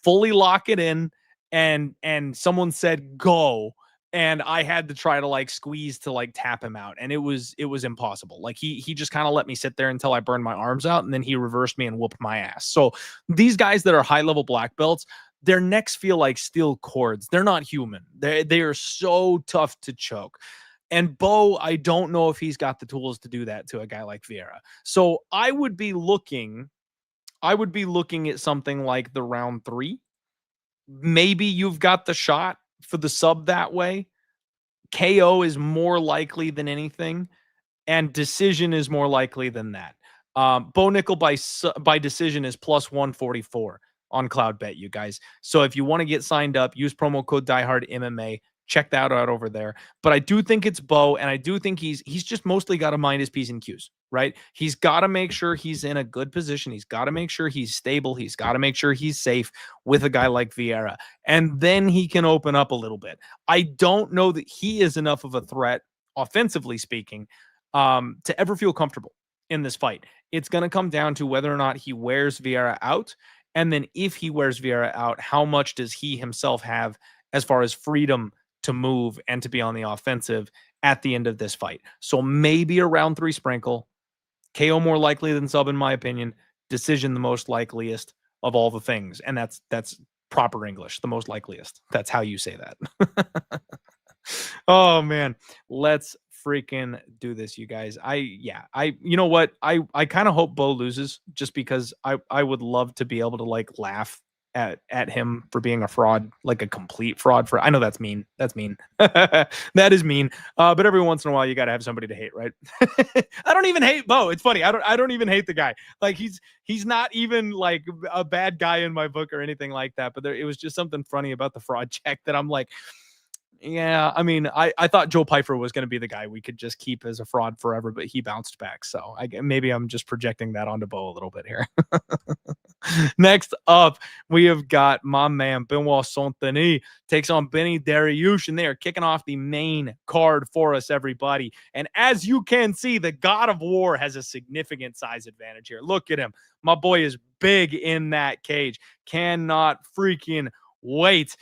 fully lock it in. And someone said, go. And I had to try to like squeeze to like tap him out. And it was impossible. Like he just kind of let me sit there until I burned my arms out. And then he reversed me and whooped my ass. So these guys that are high level black belts, their necks feel like steel cords. They're not human. They are so tough to choke. And Bo, I don't know if he's got the tools to do that to a guy like Vieira. So I would be looking at something like the round 3. Maybe you've got the shot for the sub that way. KO is more likely than anything, and decision is more likely than that. Bo Nickel by decision is plus 144 on CloudBet, you guys. So if you want to get signed up, use promo code DieHardMMA. Check that out over there. But I do think it's Bo, and I do think he's just mostly got to mind his P's and Q's, right? He's got to make sure he's in a good position. He's got to make sure he's stable. He's got to make sure he's safe with a guy like Vieira. And then he can open up a little bit. I don't know that he is enough of a threat, offensively speaking, to ever feel comfortable in this fight. It's going to come down to whether or not he wears Vieira out. And then if he wears Vieira out, how much does he himself have as far as freedom to move and to be on the offensive at the end of this fight? So maybe a round 3 sprinkle. KO more likely than sub, in my opinion. Decision the most likeliest of all the things. And that's proper English, the most likeliest. That's how you say that. Oh man, let's freaking do this, you guys. You know what? I kind of hope Bo loses, just because I would love to be able to like laugh at him for being a fraud, like a complete fraud. I know that's mean. That's mean. That is mean. But every once in a while, you got to have somebody to hate, right? I don't even hate Bo. It's funny. I don't even hate the guy. Like he's not even like a bad guy in my book or anything like that. But it was just something funny about the fraud check that I'm like, yeah, I mean, I thought Joe Pyfer was going to be the guy we could just keep as a fraud forever, but he bounced back. So maybe I'm just projecting that onto Bo a little bit here. Next up, we have got my man Benoit Saint-Denis takes on Benny Dariush, and they are kicking off the main card for us, everybody. And as you can see, the God of War has a significant size advantage here. Look at him. My boy is big in that cage. Cannot freaking wait.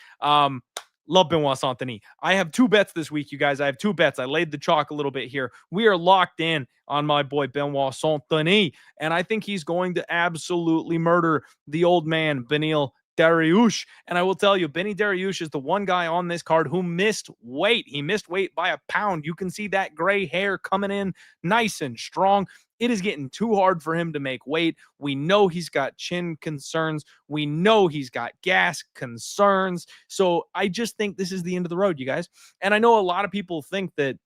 Love Benoit Saint-Denis. I have 2 bets this week, you guys. I have 2 bets. I laid the chalk a little bit here. We are locked in on my boy Benoit Saint-Denis, and I think he's going to absolutely murder the old man, Benil Dariush. And I will tell you, Benny Dariush is the one guy on this card who missed weight. He missed weight by a pound. You can see that gray hair coming in nice and strong. It is getting too hard for him to make weight. We know he's got chin concerns. We know he's got gas concerns. So I just think this is the end of the road, you guys. And I know a lot of people think that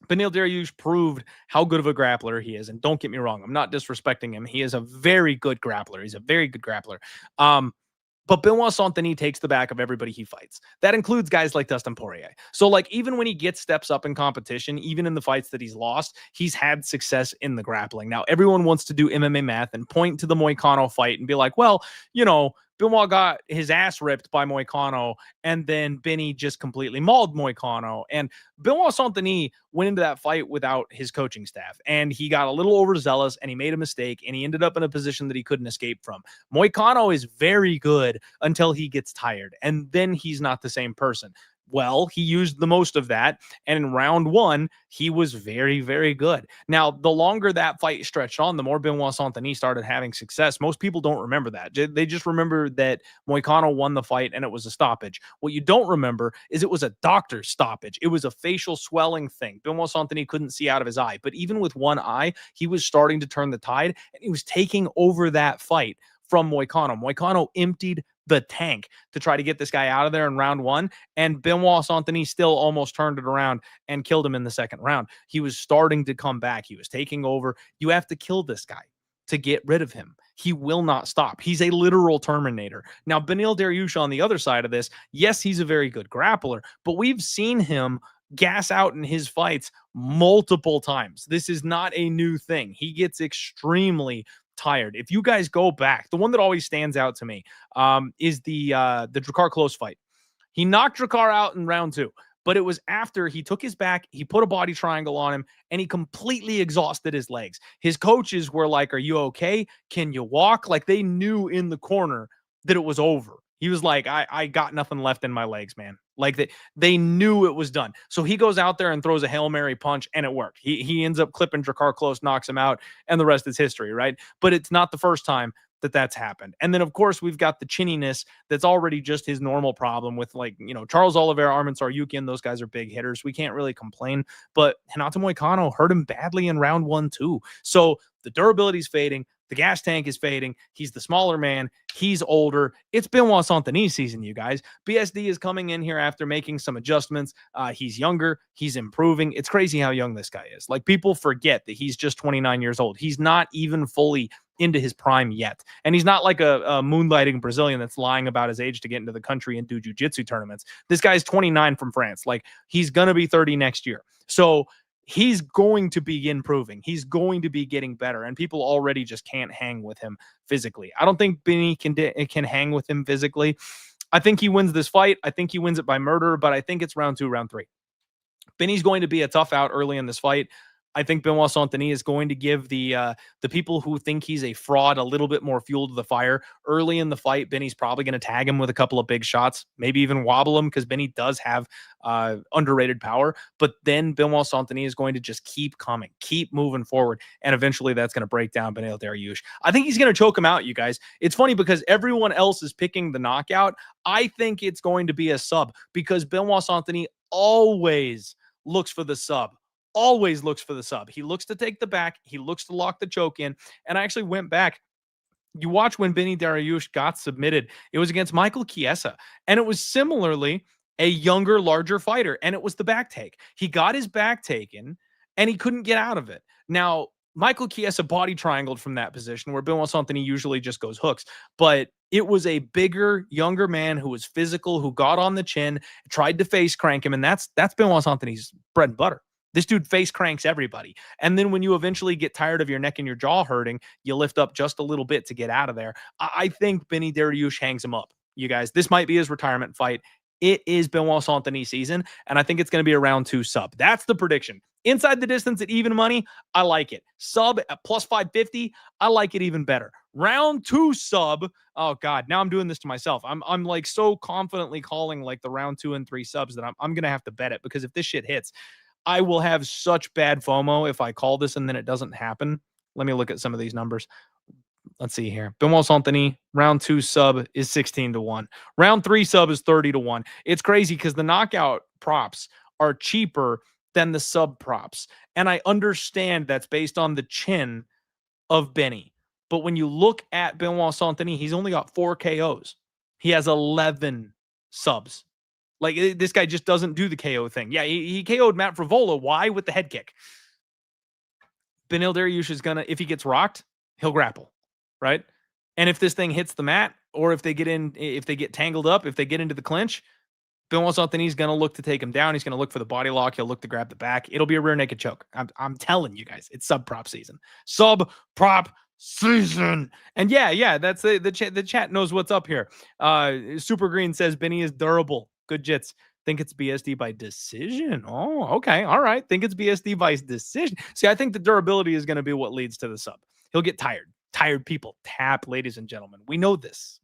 Benil Dariush proved how good of a grappler he is. And don't get me wrong, I'm not disrespecting him. He is a very good grappler. He's a very good grappler. But Benoit Saint-Denis takes the back of everybody he fights. That includes guys like Dustin Poirier. So, like, even when he gets steps up in competition, even in the fights that he's lost, he's had success in the grappling. Now, everyone wants to do MMA math and point to the Moicano fight and be like, well, you know, Benoit got his ass ripped by Moicano, and then Benny just completely mauled Moicano. And Benoit Saint-Denis went into that fight without his coaching staff, and he got a little overzealous, and he made a mistake, and he ended up in a position that he couldn't escape from. Moicano is very good until he gets tired, and then he's not the same person. Well, he used the most of that, and in round 1, he was very, very good. Now, the longer that fight stretched on, the more Benoit Saint-Denis started having success. Most people don't remember that. They just remember that Moicano won the fight and it was a stoppage. What you don't remember is it was a doctor's stoppage. It was a facial swelling thing. Benoit Saint-Denis couldn't see out of his eye, but even with one eye, he was starting to turn the tide, and he was taking over that fight from Moicano. Moicano emptied the tank to try to get this guy out of there in round 1, and Benoit Saint-Denis still almost turned it around and killed him in the second round. He was starting to come back. He was taking over. You have to kill this guy to get rid of him. He will not stop. He's a literal Terminator. Now, Benil Dariush on the other side of this, yes, he's a very good grappler, but we've seen him gas out in his fights multiple times. This is not a new thing. He gets extremely tired. If you guys go back, the one that always stands out to me is the Drakkar Close fight. He knocked Drakkar out in round 2, but it was after he took his back, he put a body triangle on him, and he completely exhausted his legs. His coaches were like, "Are you okay? Can you walk?" Like, they knew in the corner that it was over. He was like, I got nothing left in my legs, man. Like, they knew it was done. So he goes out there and throws a Hail Mary punch, and it worked. He ends up clipping Drakkar Close, knocks him out, and the rest is history, right? But it's not the first time that that's happened. And then, of course, we've got the chinniness that's already just his normal problem with, like, you know, Charles Oliveira, Arman Tsarukyan. Those guys are big hitters. We can't really complain. But Renato Moicano hurt him badly in round 1, too. So the durability's fading. The gas tank is fading. He's the smaller man. He's older. It's Benoit Saint-Denis season, you guys. BSD is coming in here after making some adjustments. He's younger. He's improving. It's crazy how young this guy is. Like, people forget that he's just 29 years old. He's not even fully into his prime yet. And he's not like a moonlighting Brazilian that's lying about his age to get into the country and do jiu-jitsu tournaments. This guy's 29 from France. Like, he's going to be 30 next year. So he's going to be improving. He's going to be getting better, and people already just can't hang with him physically. I don't think Benny can hang with him physically. I think he wins this fight. I think he wins it by murder, but I think it's round 2, round 3. Benny's going to be a tough out early in this fight. I think Benoit Saint-Denis is going to give the people who think he's a fraud a little bit more fuel to the fire. Early in the fight, Benny's probably going to tag him with a couple of big shots, maybe even wobble him, because Benny does have underrated power. But then Benoit Saint-Denis is going to just keep coming, keep moving forward, and eventually that's going to break down Benil Dariush. I think he's going to choke him out, you guys. It's funny because everyone else is picking the knockout. I think it's going to be a sub, because Benoit Saint-Denis always looks for the sub. Always looks for the sub. He looks to take the back. He looks to lock the choke in. And I actually went back You watch when Benny Dariush got submitted, it was against Michael Chiesa, and it was similarly a younger, larger fighter, and it was the back take. He got his back taken, and he couldn't get out of it. Now, Michael Chiesa body triangled from that position where Benoit Saint-Denis usually just goes hooks, but it was a bigger, younger man who was physical, who got on the chin, tried to face crank him, and that's Benoit Saint-Denis' bread and butter. This dude face cranks everybody. And then when you eventually get tired of your neck and your jaw hurting, you lift up just a little bit to get out of there. I think Benny Dariush hangs him up. You guys, this might be his retirement fight. It is Benoit Saint-Denis season, and I think it's going to be a round 2 sub. That's the prediction. Inside the distance at even money, I like it. Sub at plus 550, I like it even better. Round 2 sub, oh God, now I'm doing this to myself. I'm like so confidently calling like the round 2 and 3 subs that I'm going to have to bet it, because if this shit hits, I will have such bad FOMO if I call this and then it doesn't happen. Let me look at some of these numbers. Let's see here. Benoit Saint-Denis, round 2 sub is 16-1. Round 3 sub is 30-1. It's crazy because the knockout props are cheaper than the sub props. And I understand that's based on the chin of Benny. But when you look at Benoit Saint-Denis, he's only got 4 KOs. He has 11 subs. Like, this guy just doesn't do the KO thing. Yeah, he KO'd Matt Frivola. Why? With the head kick. Benil Dariush is going to, if he gets rocked, he'll grapple. Right? And if this thing hits the mat, or if they get tangled up, if they get into the clinch, Benoit Saint-Denis is going to look to take him down. He's going to look for the body lock. He'll look to grab the back. It'll be a rear naked choke. I'm telling you guys, it's sub prop season. Sub prop season. And yeah, that's the chat knows what's up here. Super Green says Benny is durable. Good jits. Think it's BSD by decision. Oh, okay. All right. Think it's BSD by decision. See, I think the durability is going to be what leads to the sub. He'll get tired. Tired people tap, ladies and gentlemen. We know this.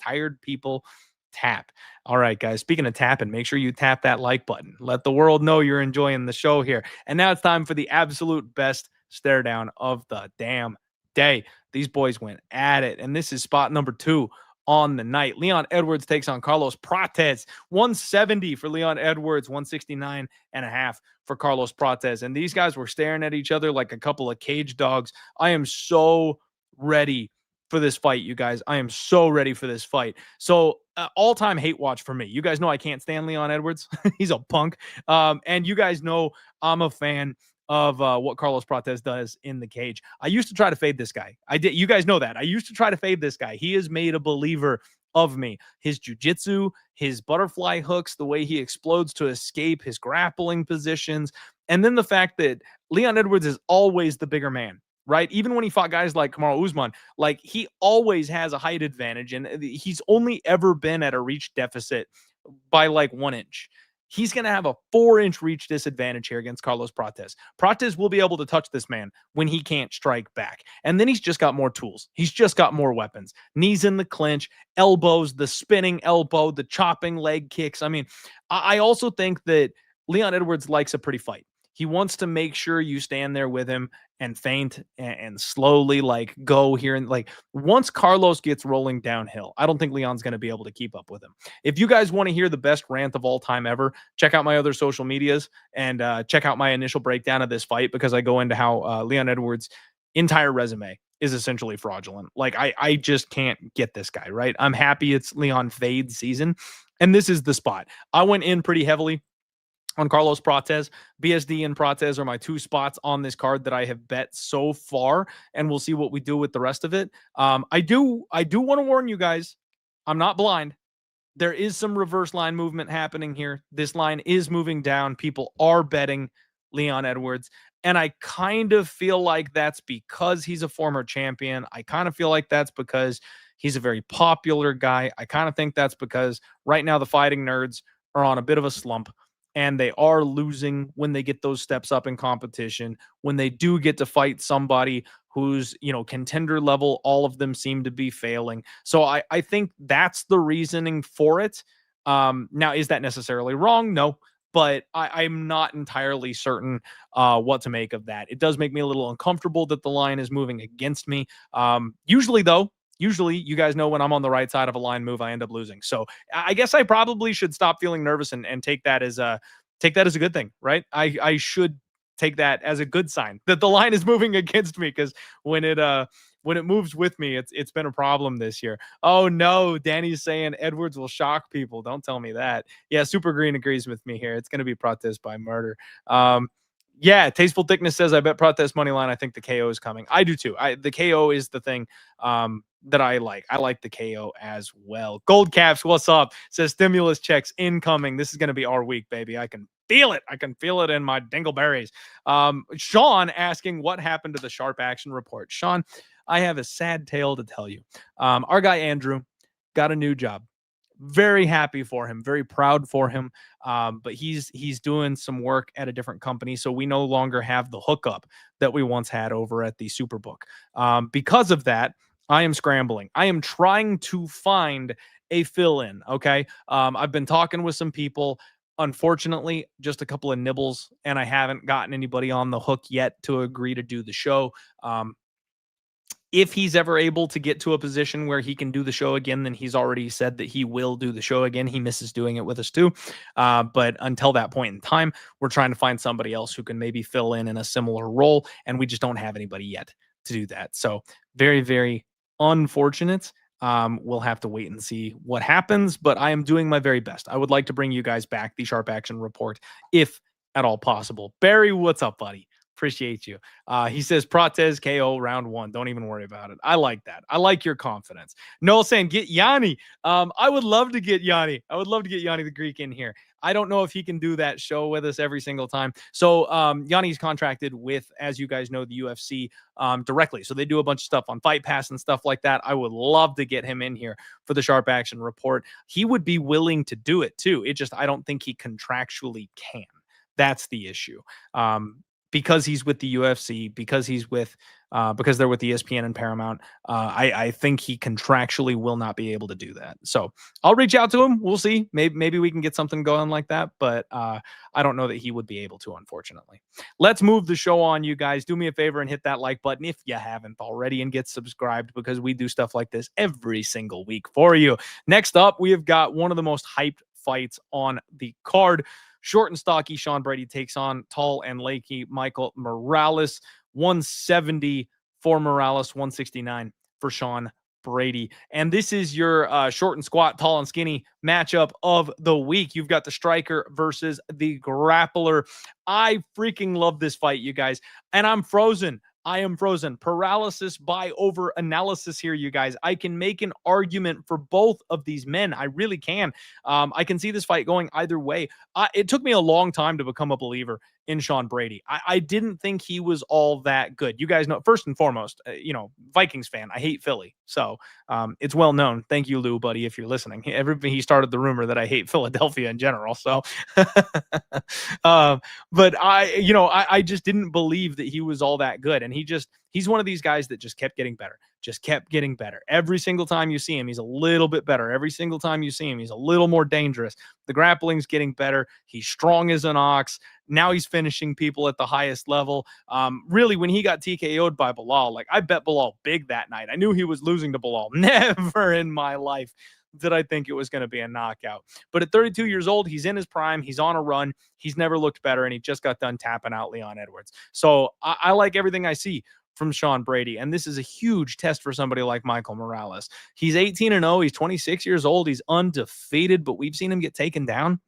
Tired people tap. All right, guys. Speaking of tapping, make sure you tap that like button. Let the world know you're enjoying the show here. And now it's time for the absolute best stare down of the damn day. These boys went at it. And this is spot number 2 on the night. Leon Edwards takes on Carlos Prates. 170 for Leon Edwards, 169.5 for Carlos Prates. And these guys were staring at each other like a couple of cage dogs. I am so ready for this fight, you guys. I am so ready for this fight. So all-time hate watch for me. You guys know I can't stand Leon Edwards. He's a punk. And you guys know I'm a fan of what Carlos Prates does in the cage. I used to try to fade this guy. I did. You guys know that. I used to try to fade this guy. He has made a believer of me. His jiu-jitsu, his butterfly hooks, the way he explodes to escape, his grappling positions, and then the fact that Leon Edwards is always the bigger man. Right? Even when he fought guys like Kamaru Usman, like he always has a height advantage, and he's only ever been at a reach deficit by like 1 inch. He's going to have a 4-inch reach disadvantage here against Carlos Prates. Prates will be able to touch this man when he can't strike back. And then he's just got more tools. He's just got more weapons. Knees in the clinch, elbows, the spinning elbow, the chopping leg kicks. I mean, I also think that Leon Edwards likes a pretty fight. He wants to make sure you stand there with him and feint and slowly like go here. And like once Carlos gets rolling downhill, I don't think Leon's going to be able to keep up with him. If you guys want to hear the best rant of all time ever, check out my other social medias and check out my initial breakdown of this fight, because I go into how Leon Edwards' entire resume is essentially fraudulent. Like I just can't get this guy, right? I'm happy it's Leon fade season. And this is the spot. I went in pretty heavily on Carlos Prates. BSD and Prates are my 2 spots on this card that I have bet so far, and we'll see what we do with the rest of it. I do want to warn you guys, I'm not blind. There is some reverse line movement happening here. This line is moving down. People are betting Leon Edwards, and I kind of feel like that's because he's a former champion. I kind of feel like that's because he's a very popular guy. I kind of think that's because right now the fighting nerds are on a bit of a slump. And they are losing when they get those steps up in competition. When they do get to fight somebody who's, contender level, all of them seem to be failing. So I think that's the reasoning for it. Now, is that necessarily wrong? No, but I'm not entirely certain what to make of that. It does make me a little uncomfortable that the line is moving against me. Usually, you guys know when I'm on the right side of a line move, I end up losing. So I guess I probably should stop feeling nervous and take that as a good thing, right? I should take that as a good sign that the line is moving against me, because when it when it moves with me, it's been a problem this year. Oh no, Danny's saying Edwards will shock people. Don't tell me that. Yeah, Super Green agrees with me here. It's going to be Prates by murder. Yeah, Tasteful Thickness says, I bet Prates money line. I think the KO is coming. I do too. The KO is the thing that I like. I like the KO as well. Gold Caps, what's up? Says stimulus checks incoming. This is going to be our week, baby. I can feel it. I can feel it in my dingleberries. Sean asking what happened to the Sharp Action Report. Sean, I have a sad tale to tell you. Our guy Andrew got a new job. Very happy for him, very proud for him. But he's doing some work at a different company, so we no longer have the hookup that we once had over at the Superbook. Because of that, I am scrambling. I am trying to find a fill-in. Okay, I've been talking with some people. Unfortunately, just a couple of nibbles, and I haven't gotten anybody on the hook yet to agree to do the show. If he's ever able to get to a position where he can do the show again, then he's already said that he will do the show again. He misses doing it with us too. But until that point in time, we're trying to find somebody else who can maybe fill in a similar role. And we just don't have anybody yet to do that. So very, very unfortunate. We'll have to wait and see what happens, but I am doing my very best. I would like to bring you guys back the Sharp Action Report if at all possible. Barry, what's up, buddy? Appreciate you. He says Prates KO round 1. Don't even worry about it. I like that. I like your confidence. Noel saying get Yanni. I would love to get Yanni. I would love to get Yanni the Greek in here. I don't know if he can do that show with us every single time. So Yanni's contracted with, as you guys know, the UFC directly. So they do a bunch of stuff on Fight Pass and stuff like that. I would love to get him in here for the Sharp Action Report. He would be willing to do it too. It just, I don't think he contractually can. That's the issue. Because he's with the UFC, because he's with, because they're with ESPN and Paramount, I think he contractually will not be able to do that. So I'll reach out to him. We'll see. Maybe we can get something going like that, but I don't know that he would be able to, unfortunately. Let's move the show on, you guys. Do me a favor and hit that like button if you haven't already, and get subscribed because we do stuff like this every single week for you. Next up, we have got one of the most hyped fights on the card. Short and stocky Sean Brady takes on tall and lanky Michael Morales. 170 for Morales, 169 for Sean Brady. And this is your short and squat, tall and skinny matchup of the week. You've got the striker versus the grappler. I freaking love this fight, you guys. And I'm frozen. I am frozen. Paralysis by over analysis here, you guys. I can make an argument for both of these men. I really can. I can see this fight going either way. It took me a long time to become a believer in Sean Brady. I didn't think he was all that good. You guys know, first and foremost, Vikings fan. I hate Philly. So it's well known. Thank you, Lou, buddy, if you're listening. He started the rumor that I hate Philadelphia in general. So, but I just didn't believe that he was all that good. And he's one of these guys that just kept getting better. Just kept getting better. Every single time you see him, he's a little bit better. Every single time you see him, he's a little more dangerous. The grappling's getting better. He's strong as an ox. Now he's finishing people at the highest level. Really, when he got TKO'd by Bilal, I bet Bilal big that night. I knew he was losing to Bilal. Never in my life did I think it was going to be a knockout. But at 32 years old, he's in his prime. He's on a run. He's never looked better, and he just got done tapping out Leon Edwards. So I like everything I see from Sean Brady. And this is a huge test for somebody like Michael Morales. He's 18-0. He's 26 years old. He's undefeated, but we've seen him get taken down.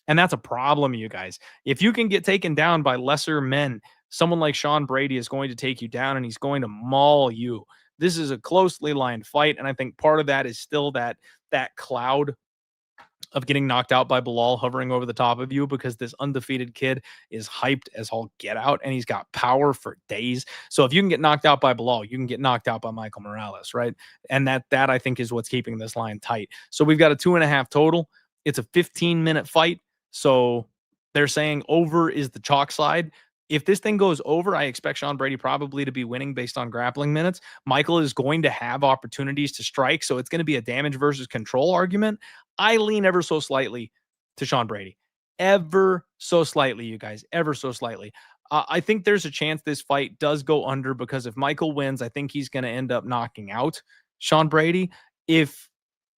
And that's a problem, you guys. If you can get taken down by lesser men, someone like Sean Brady is going to take you down, and he's going to maul you. This is a closely lined fight, and I think part of that is still that cloud of getting knocked out by Bilal hovering over the top of you, because this undefeated kid is hyped as all get out, and he's got power for days. So if you can get knocked out by Bilal, you can get knocked out by Michael Morales, right? And that I think is what's keeping this line tight. So we've got a 2.5 total. It's a 15-minute fight. So they're saying over is the chalk side. If this thing goes over, I expect Sean Brady probably to be winning based on grappling minutes. Michael is going to have opportunities to strike, so it's going to be a damage versus control argument. I lean ever so slightly to Sean Brady. Ever so slightly, you guys. Ever so slightly. I think there's a chance this fight does go under, because if Michael wins, I think he's going to end up knocking out Sean Brady. If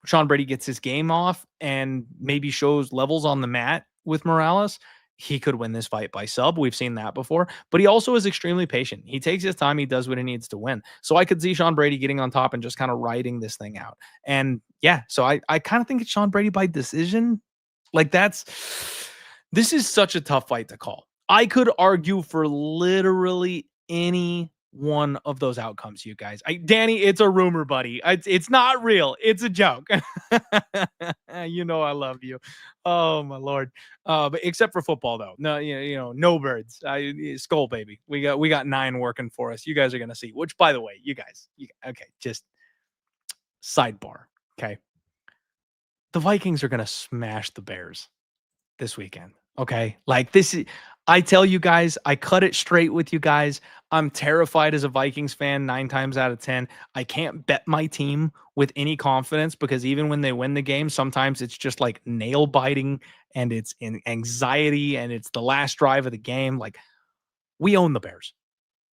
Sean Brady gets his game off and maybe shows levels on the mat with Morales, he could win this fight by sub. We've seen that before, but he also is extremely patient. He takes his time. He does what he needs to win. So I could see Sean Brady getting on top and just kind of riding this thing out. And yeah, so I kind of think it's Sean Brady by decision. Like this is such a tough fight to call. I could argue for literally any one of those outcomes, you guys. Danny, it's a rumor, buddy. It's not real. It's a joke. You know I love you. Oh my lord. But except for football, though. No, no birds. Skull baby. We got 9 working for us. You guys are gonna see. Which, by the way, you guys, okay, just sidebar. Okay, the Vikings are gonna smash the Bears this weekend. Okay. Like this is, I tell you guys, I cut it straight with you guys. I'm terrified as a Vikings fan 9 times out of 10. I can't bet my team with any confidence because even when they win the game, sometimes it's just like nail biting and it's in anxiety and it's the last drive of the game. Like we own the Bears.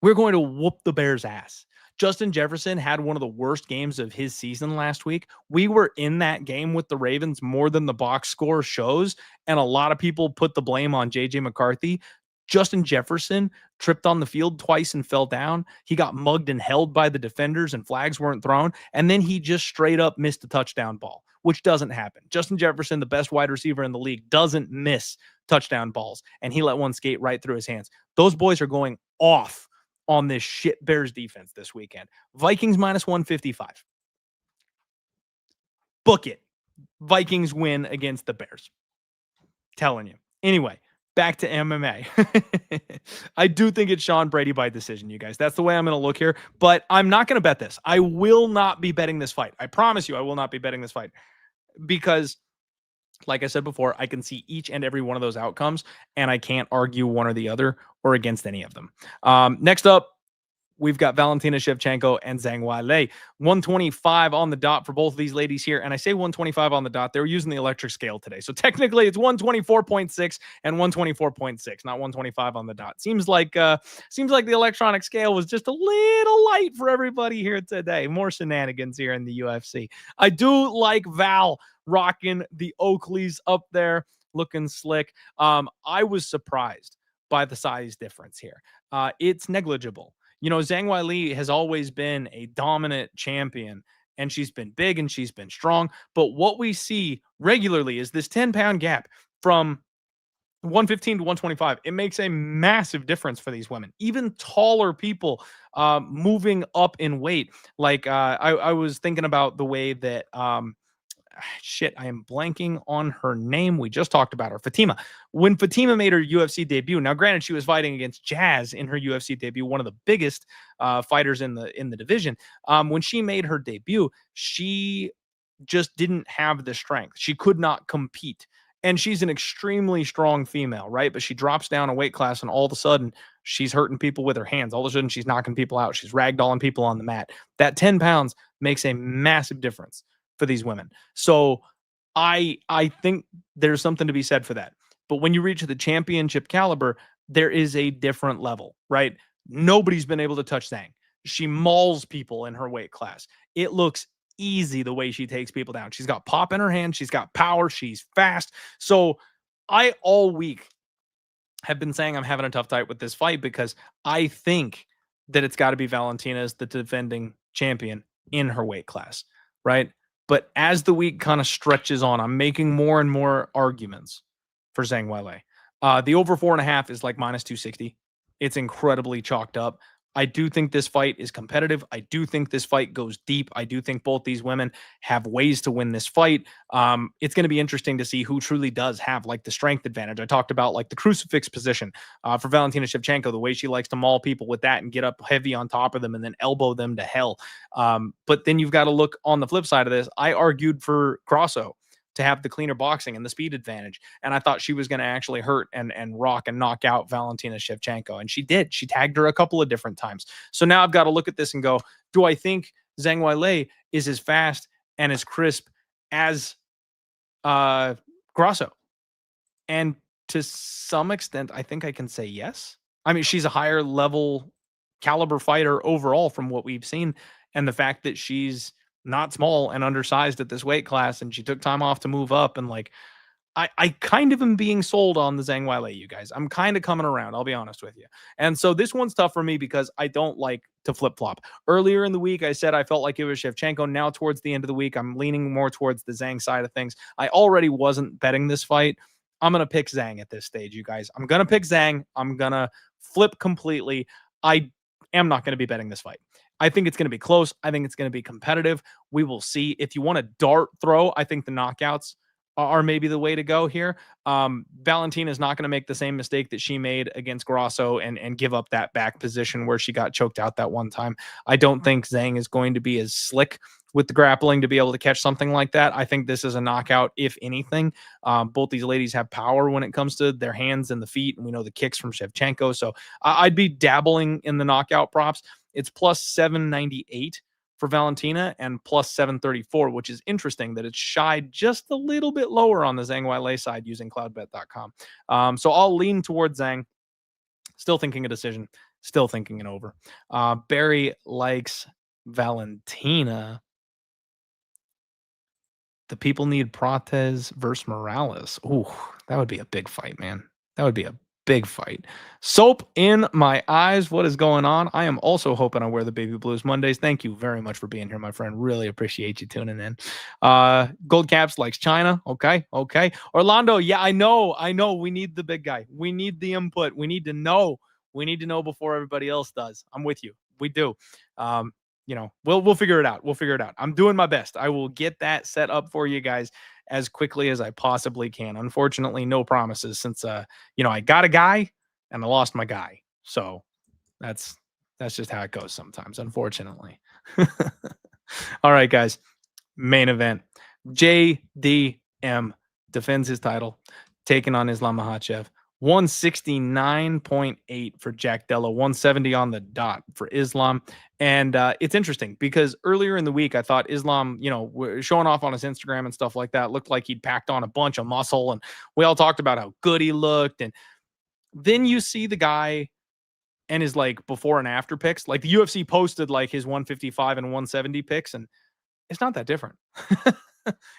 We're going to whoop the Bears' ass. Justin Jefferson had one of the worst games of his season last week. We were in that game with the Ravens more than the box score shows, and a lot of people put the blame on J.J. McCarthy. Justin Jefferson tripped on the field twice and fell down. He got mugged and held by the defenders and flags weren't thrown, and then he just straight up missed a touchdown ball, which doesn't happen. Justin Jefferson, the best wide receiver in the league, doesn't miss touchdown balls, and he let one skate right through his hands. Those boys are going off on this shit Bears defense this weekend. Vikings minus 155. Book it. Vikings win against the Bears. Telling you. Anyway, back to MMA. I do think it's Sean Brady by decision, you guys. That's the way I'm going to look here, but I'm not going to bet this. I will not be betting this fight. I promise you I will not be betting this fight because like I said before, I can see each and every one of those outcomes, and I can't argue one or the other or against any of them. Next up, we've got Valentina Shevchenko and Zhang Weili. 125 on the dot for both of these ladies here. And I say 125 on the dot. They were using the electric scale today. So technically it's 124.6 and 124.6, not 125 on the dot. Seems like the electronic scale was just a little light for everybody here today. More shenanigans here in the UFC. I do like Val rocking the Oakleys up there, looking slick. I was surprised by the size difference here. It's negligible. You know, Zhang Weili has always been a dominant champion, and she's been big and she's been strong. But what we see regularly is this 10-pound gap from 115 to 125. It makes a massive difference for these women. Even taller people moving up in weight. Like I was thinking about the way that I am blanking on her name. We just talked about her. Fatima. When Fatima made her UFC debut, now granted she was fighting against Jazz in her UFC debut, one of the biggest fighters in the division. When she made her debut, she just didn't have the strength. She could not compete. And she's an extremely strong female, right? But she drops down a weight class and all of a sudden she's hurting people with her hands. All of a sudden she's knocking people out. She's ragdolling people on the mat. That 10 pounds makes a massive difference for these women. So I think there's something to be said for that. But when you reach the championship caliber, there is a different level, right? Nobody's been able to touch Zhang. She mauls people in her weight class. It looks easy the way she takes people down. She's got pop in her hand. She's got power. She's fast. So I all week have been saying I'm having a tough time with this fight because I think that it's got to be Valentina as the defending champion in her weight class, right? But as the week kind of stretches on, I'm making more and more arguments for Zhang Weili. The over 4.5 is like minus 260. It's incredibly chalked up. I do think this fight is competitive. I do think this fight goes deep. I do think both these women have ways to win this fight. It's going to be interesting to see who truly does have like the strength advantage. I talked about like the crucifix position for Valentina Shevchenko, the way she likes to maul people with that and get up heavy on top of them and then elbow them to hell. But then you've got to look on the flip side of this. I argued for Grasso to have the cleaner boxing and the speed advantage. And I thought she was going to actually hurt and rock and knock out Valentina Shevchenko. And she did. She tagged her a couple of different times. So now I've got to look at this and go, do I think Zhang Weili is as fast and as crisp as Grasso? And to some extent, I think I can say yes. I mean, she's a higher level caliber fighter overall from what we've seen. And the fact that she's not small and undersized at this weight class and she took time off to move up, and like I kind of am being sold on the Zhang Weili, you guys. I'm kind of coming around, I'll be honest with you. And so this one's tough for me because I don't like to flip flop. Earlier in the week, I said I felt like it was Shevchenko. Now, towards the end of the week, I'm leaning more towards the Zhang side of things. I already wasn't betting this fight. I'm going to pick Zhang at this stage, you guys. I'm going to pick Zhang. I'm going to flip completely. I am not going to be betting this fight. I think it's going to be close. I think it's going to be competitive. We will see. If you want a dart throw, I think the knockouts are maybe the way to go here. Valentina is not going to make the same mistake that she made against Grosso and give up that back position where she got choked out that one time. I don't think Zhang is going to be as slick with the grappling to be able to catch something like that. I think this is a knockout, if anything. Both these ladies have power when it comes to their hands and the feet, and we know the kicks from Shevchenko. So I'd be dabbling in the knockout props. It's plus 798 for Valentina and plus 734, which is interesting that it's shied just a little bit lower on the Zhang Weili side using cloudbet.com. So I'll lean towards Zhang. Still thinking a decision. Still thinking an over. Barry likes Valentina. The people need Prates versus Morales. Ooh, that would be a big fight, man. That would be a big fight. Soap in my eyes. What is going on? I am also hoping I wear the baby blues Mondays. Thank you very much for being here, my friend. Really appreciate you tuning in. Gold Caps likes China. Okay. Orlando. Yeah, I know. We need the big guy. We need the input. We need to know. We need to know before everybody else does. I'm with you. We do. We'll figure it out. I'm doing my best. I will get that set up for you guys as quickly as I possibly can. Unfortunately, no promises since I got a guy and I lost my guy. So that's just how it goes sometimes, unfortunately. All right, guys. Main event. JDM defends his title, taking on Islam Makhachev. 169.8 for Jack Della, 170 on the dot for Islam. And it's interesting because earlier in the week, I thought Islam, showing off on his Instagram and stuff like that, looked like he'd packed on a bunch of muscle. And we all talked about how good he looked. And then you see the guy and his like before and after pics. Like the UFC posted like his 155 and 170 pics, and it's not that different.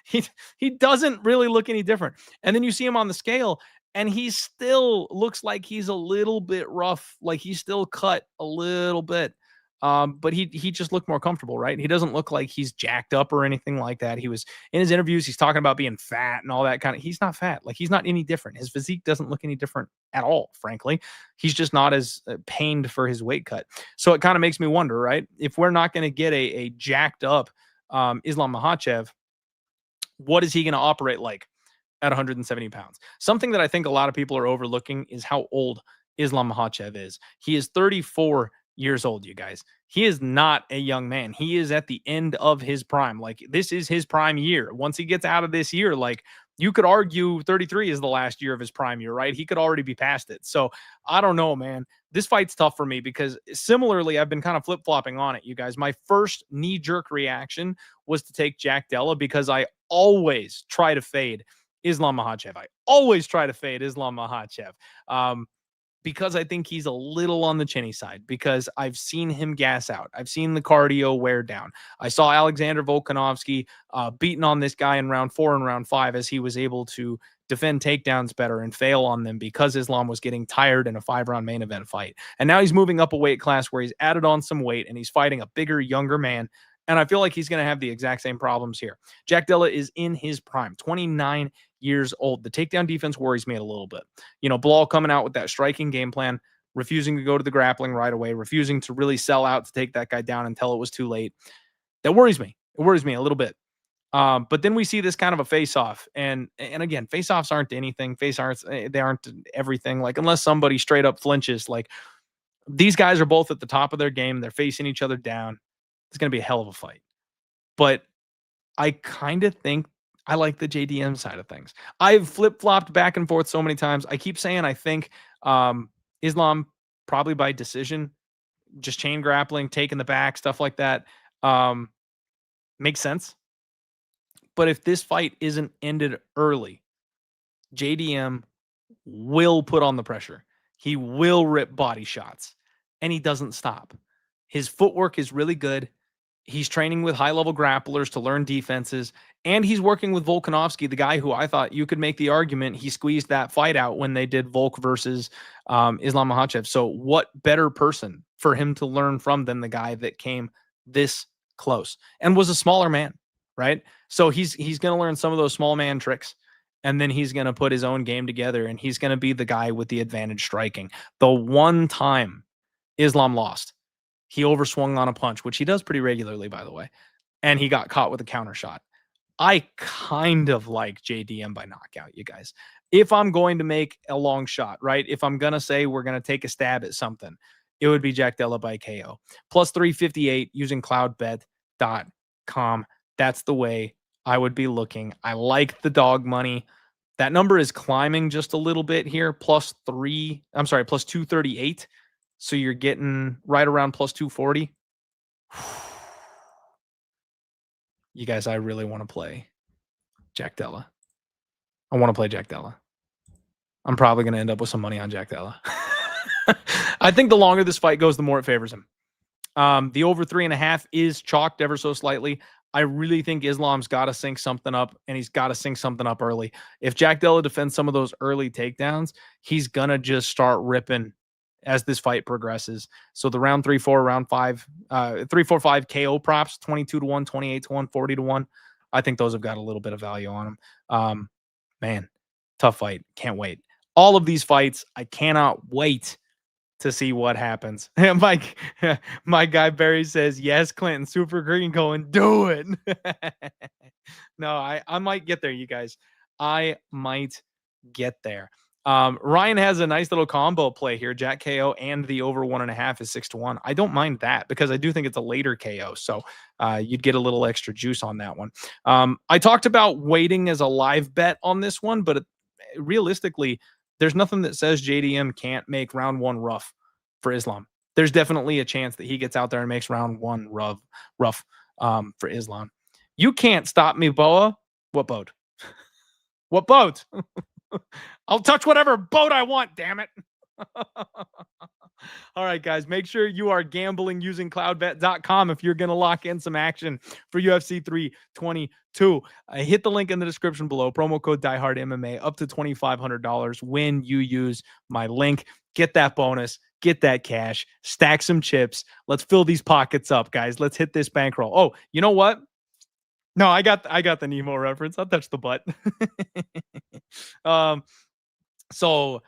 He doesn't really look any different. And then you see him on the scale, and he still looks like he's a little bit rough. Like he's still cut a little bit. But he just looked more comfortable, right? He doesn't look like he's jacked up or anything like that. He was in his interviews, he's talking about being fat and all that kind of. He's not fat. Like he's not any different. His physique doesn't look any different at all, frankly. He's just not as pained for his weight cut. So it kind of makes me wonder, right? If we're not going to get a jacked up Islam Makhachev, what is he going to operate like at 170 pounds? Something that I think a lot of people are overlooking is how old Islam Makhachev is. He is 34 years old, you guys. He is not a young man. He is at the end of his prime. Like this is his prime year. Once he gets out of this year, like you could argue 33 is the last year of his prime year, right? He could already be past it. So I don't know, man. This fight's tough for me because similarly, I've been kind of flip-flopping on it, you guys. My first knee-jerk reaction was to take Jack Della because I always try to fade Islam Makhachev. Because I think he's a little on the chinny side, because I've seen him gas out. I've seen the cardio wear down. I saw Alexander Volkanovski beating on this guy in round 4 and round 5 as he was able to defend takedowns better and fail on them because Islam was getting tired in a 5-round main event fight. And now he's moving up a weight class where he's added on some weight and he's fighting a bigger, younger man. And I feel like he's going to have the exact same problems here. Jack Della is in his prime, 29 years old. The takedown defense worries me a little bit. Bilal coming out with that striking game plan, refusing to go to the grappling right away, refusing to really sell out to take that guy down until it was too late. That worries me. It worries me a little bit. But then we see this kind of a face-off. And again, face-offs aren't anything. They aren't everything. Like, unless somebody straight up flinches, like these guys are both at the top of their game. They're facing each other down. It's going to be a hell of a fight. But I kind of think I like the JDM side of things. I've flip-flopped back and forth so many times. I keep saying I think Islam probably by decision, just chain grappling, taking the back, stuff like that. Makes sense. But if this fight isn't ended early, JDM will put on the pressure. He will rip body shots, and he doesn't stop. His footwork is really good. He's training with high-level grapplers to learn defenses, and he's working with Volkanovski, the guy who I thought you could make the argument he squeezed that fight out when they did Volk versus Islam Makhachev. So what better person for him to learn from than the guy that came this close and was a smaller man, right? So he's going to learn some of those small man tricks, and then he's going to put his own game together, and he's going to be the guy with the advantage striking. The one time Islam lost, he overswung on a punch, which he does pretty regularly, by the way, and he got caught with a counter shot. I kind of like JDM by knockout, you guys. If I'm going to make a long shot, right? If I'm going to say we're going to take a stab at something, it would be Jack Della by KO. Plus 358 using cloudbet.com. That's the way I would be looking. I like the dog money. That number is climbing just a little bit here. Plus 238. So you're getting right around plus 240. You guys, I really want to play Jack Della. I want to play Jack Della. I'm probably going to end up with some money on Jack Della. I think the longer this fight goes, the more it favors him. The over 3.5 is chalked ever so slightly. I really think Islam's got to sync something up, and he's got to sync something up early. If Jack Della defends some of those early takedowns, he's going to just start ripping as this fight progresses. So the round 3, 4, round 5, 3, 4, 5 KO props, 22-1, 28-1, 40-1. I think those have got a little bit of value on them. Man, tough fight. Can't wait. All of these fights, I cannot wait to see what happens. My guy Barry says, yes, Clinton, Super Green going, do it. No, I might get there, you guys. I might get there. Ryan has a nice little combo play here. Jack KO and the over 1.5 is 6-1. I don't mind that because I do think it's a later KO. So you'd get a little extra juice on that one. I talked about waiting as a live bet on this one, but realistically, there's nothing that says JDM can't make round 1 rough for Islam. There's definitely a chance that he gets out there and makes round 1 rough for Islam. You can't stop me, Boa. What boat? What boat? I'll touch whatever boat I want, damn it. All right, guys, make sure you are gambling using cloudbet.com if you're going to lock in some action for UFC 322. Hit the link in the description below. Promo code DieHardMMA up to $2,500 when you use my link. Get that bonus. Get that cash. Stack some chips. Let's fill these pockets up, guys. Let's hit this bankroll. Oh, you know what? No, I got the Nemo reference. I'll touch the butt. So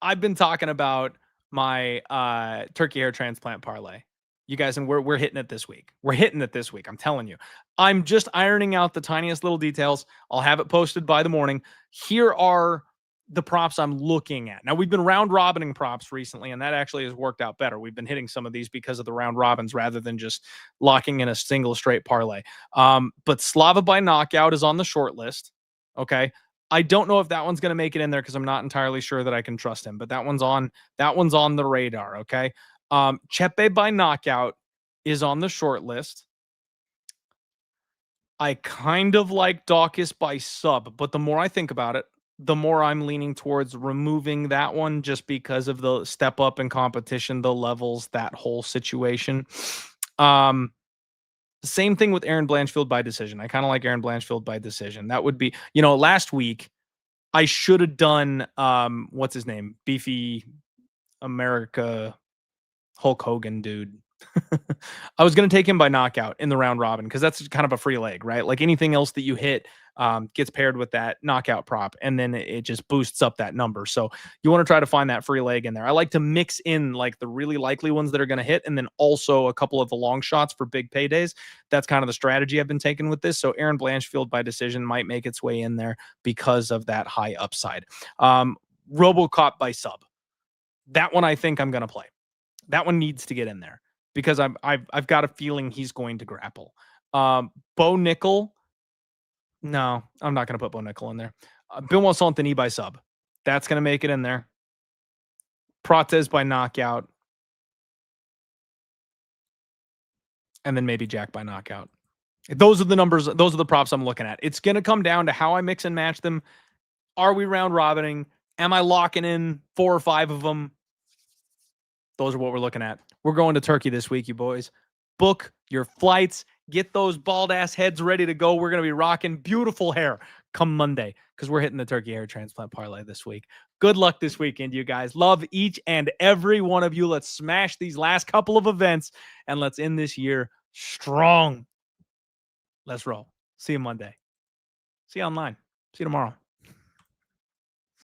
I've been talking about my turkey hair transplant parlay. You guys, and we're hitting it this week. We're hitting it this week. I'm telling you. I'm just ironing out the tiniest little details. I'll have it posted by the morning. Here are the props I'm looking at. Now, we've been round robining props recently, and that actually has worked out better. We've been hitting some of these because of the round robins rather than just locking in a single straight parlay. But Slava by knockout is on the short list. Okay. I don't know if that one's going to make it in there because I'm not entirely sure that I can trust him, but that one's on the radar. Okay. Chepe by knockout is on the short list. I kind of like Dawkins by sub, but the more I think about it, the more I'm leaning towards removing that one just because of the step up in competition, the levels, that whole situation. Same thing with Aaron Blanchfield by decision. I kind of like Aaron Blanchfield by decision. That would be, last week I should have done, what's his name? Beefy America Hulk Hogan dude. I was going to take him by knockout in the round robin because that's kind of a free leg, right? Like anything else that you hit gets paired with that knockout prop, and then it just boosts up that number. So you want to try to find that free leg in there. I like to mix in like the really likely ones that are going to hit, and then also a couple of the long shots for big paydays. That's kind of the strategy I've been taking with this. So Aaron Blanchfield by decision might make its way in there because of that high upside. RoboCop by sub. That one I think I'm going to play. That one needs to get in there because I've got a feeling he's going to grapple. Bo Nickel. No, I'm not going to put Bo Nickel in there. Benoit Saint-Denis by sub. That's going to make it in there. Prates by knockout. And then maybe Jack by knockout. Those are the numbers. Those are the props I'm looking at. It's going to come down to how I mix and match them. Are we round robining? Am I locking in 4 or 5 of them? Those are what we're looking at. We're going to Turkey this week, you boys. book your flights, get those bald ass heads ready to go. We're going to be rocking beautiful hair come Monday because we're hitting the turkey hair transplant parlay this week. Good luck this weekend, you guys. Love each and every one of you. Let's smash these last couple of events and let's end this year strong. Let's roll. See you Monday. See you online. See you tomorrow.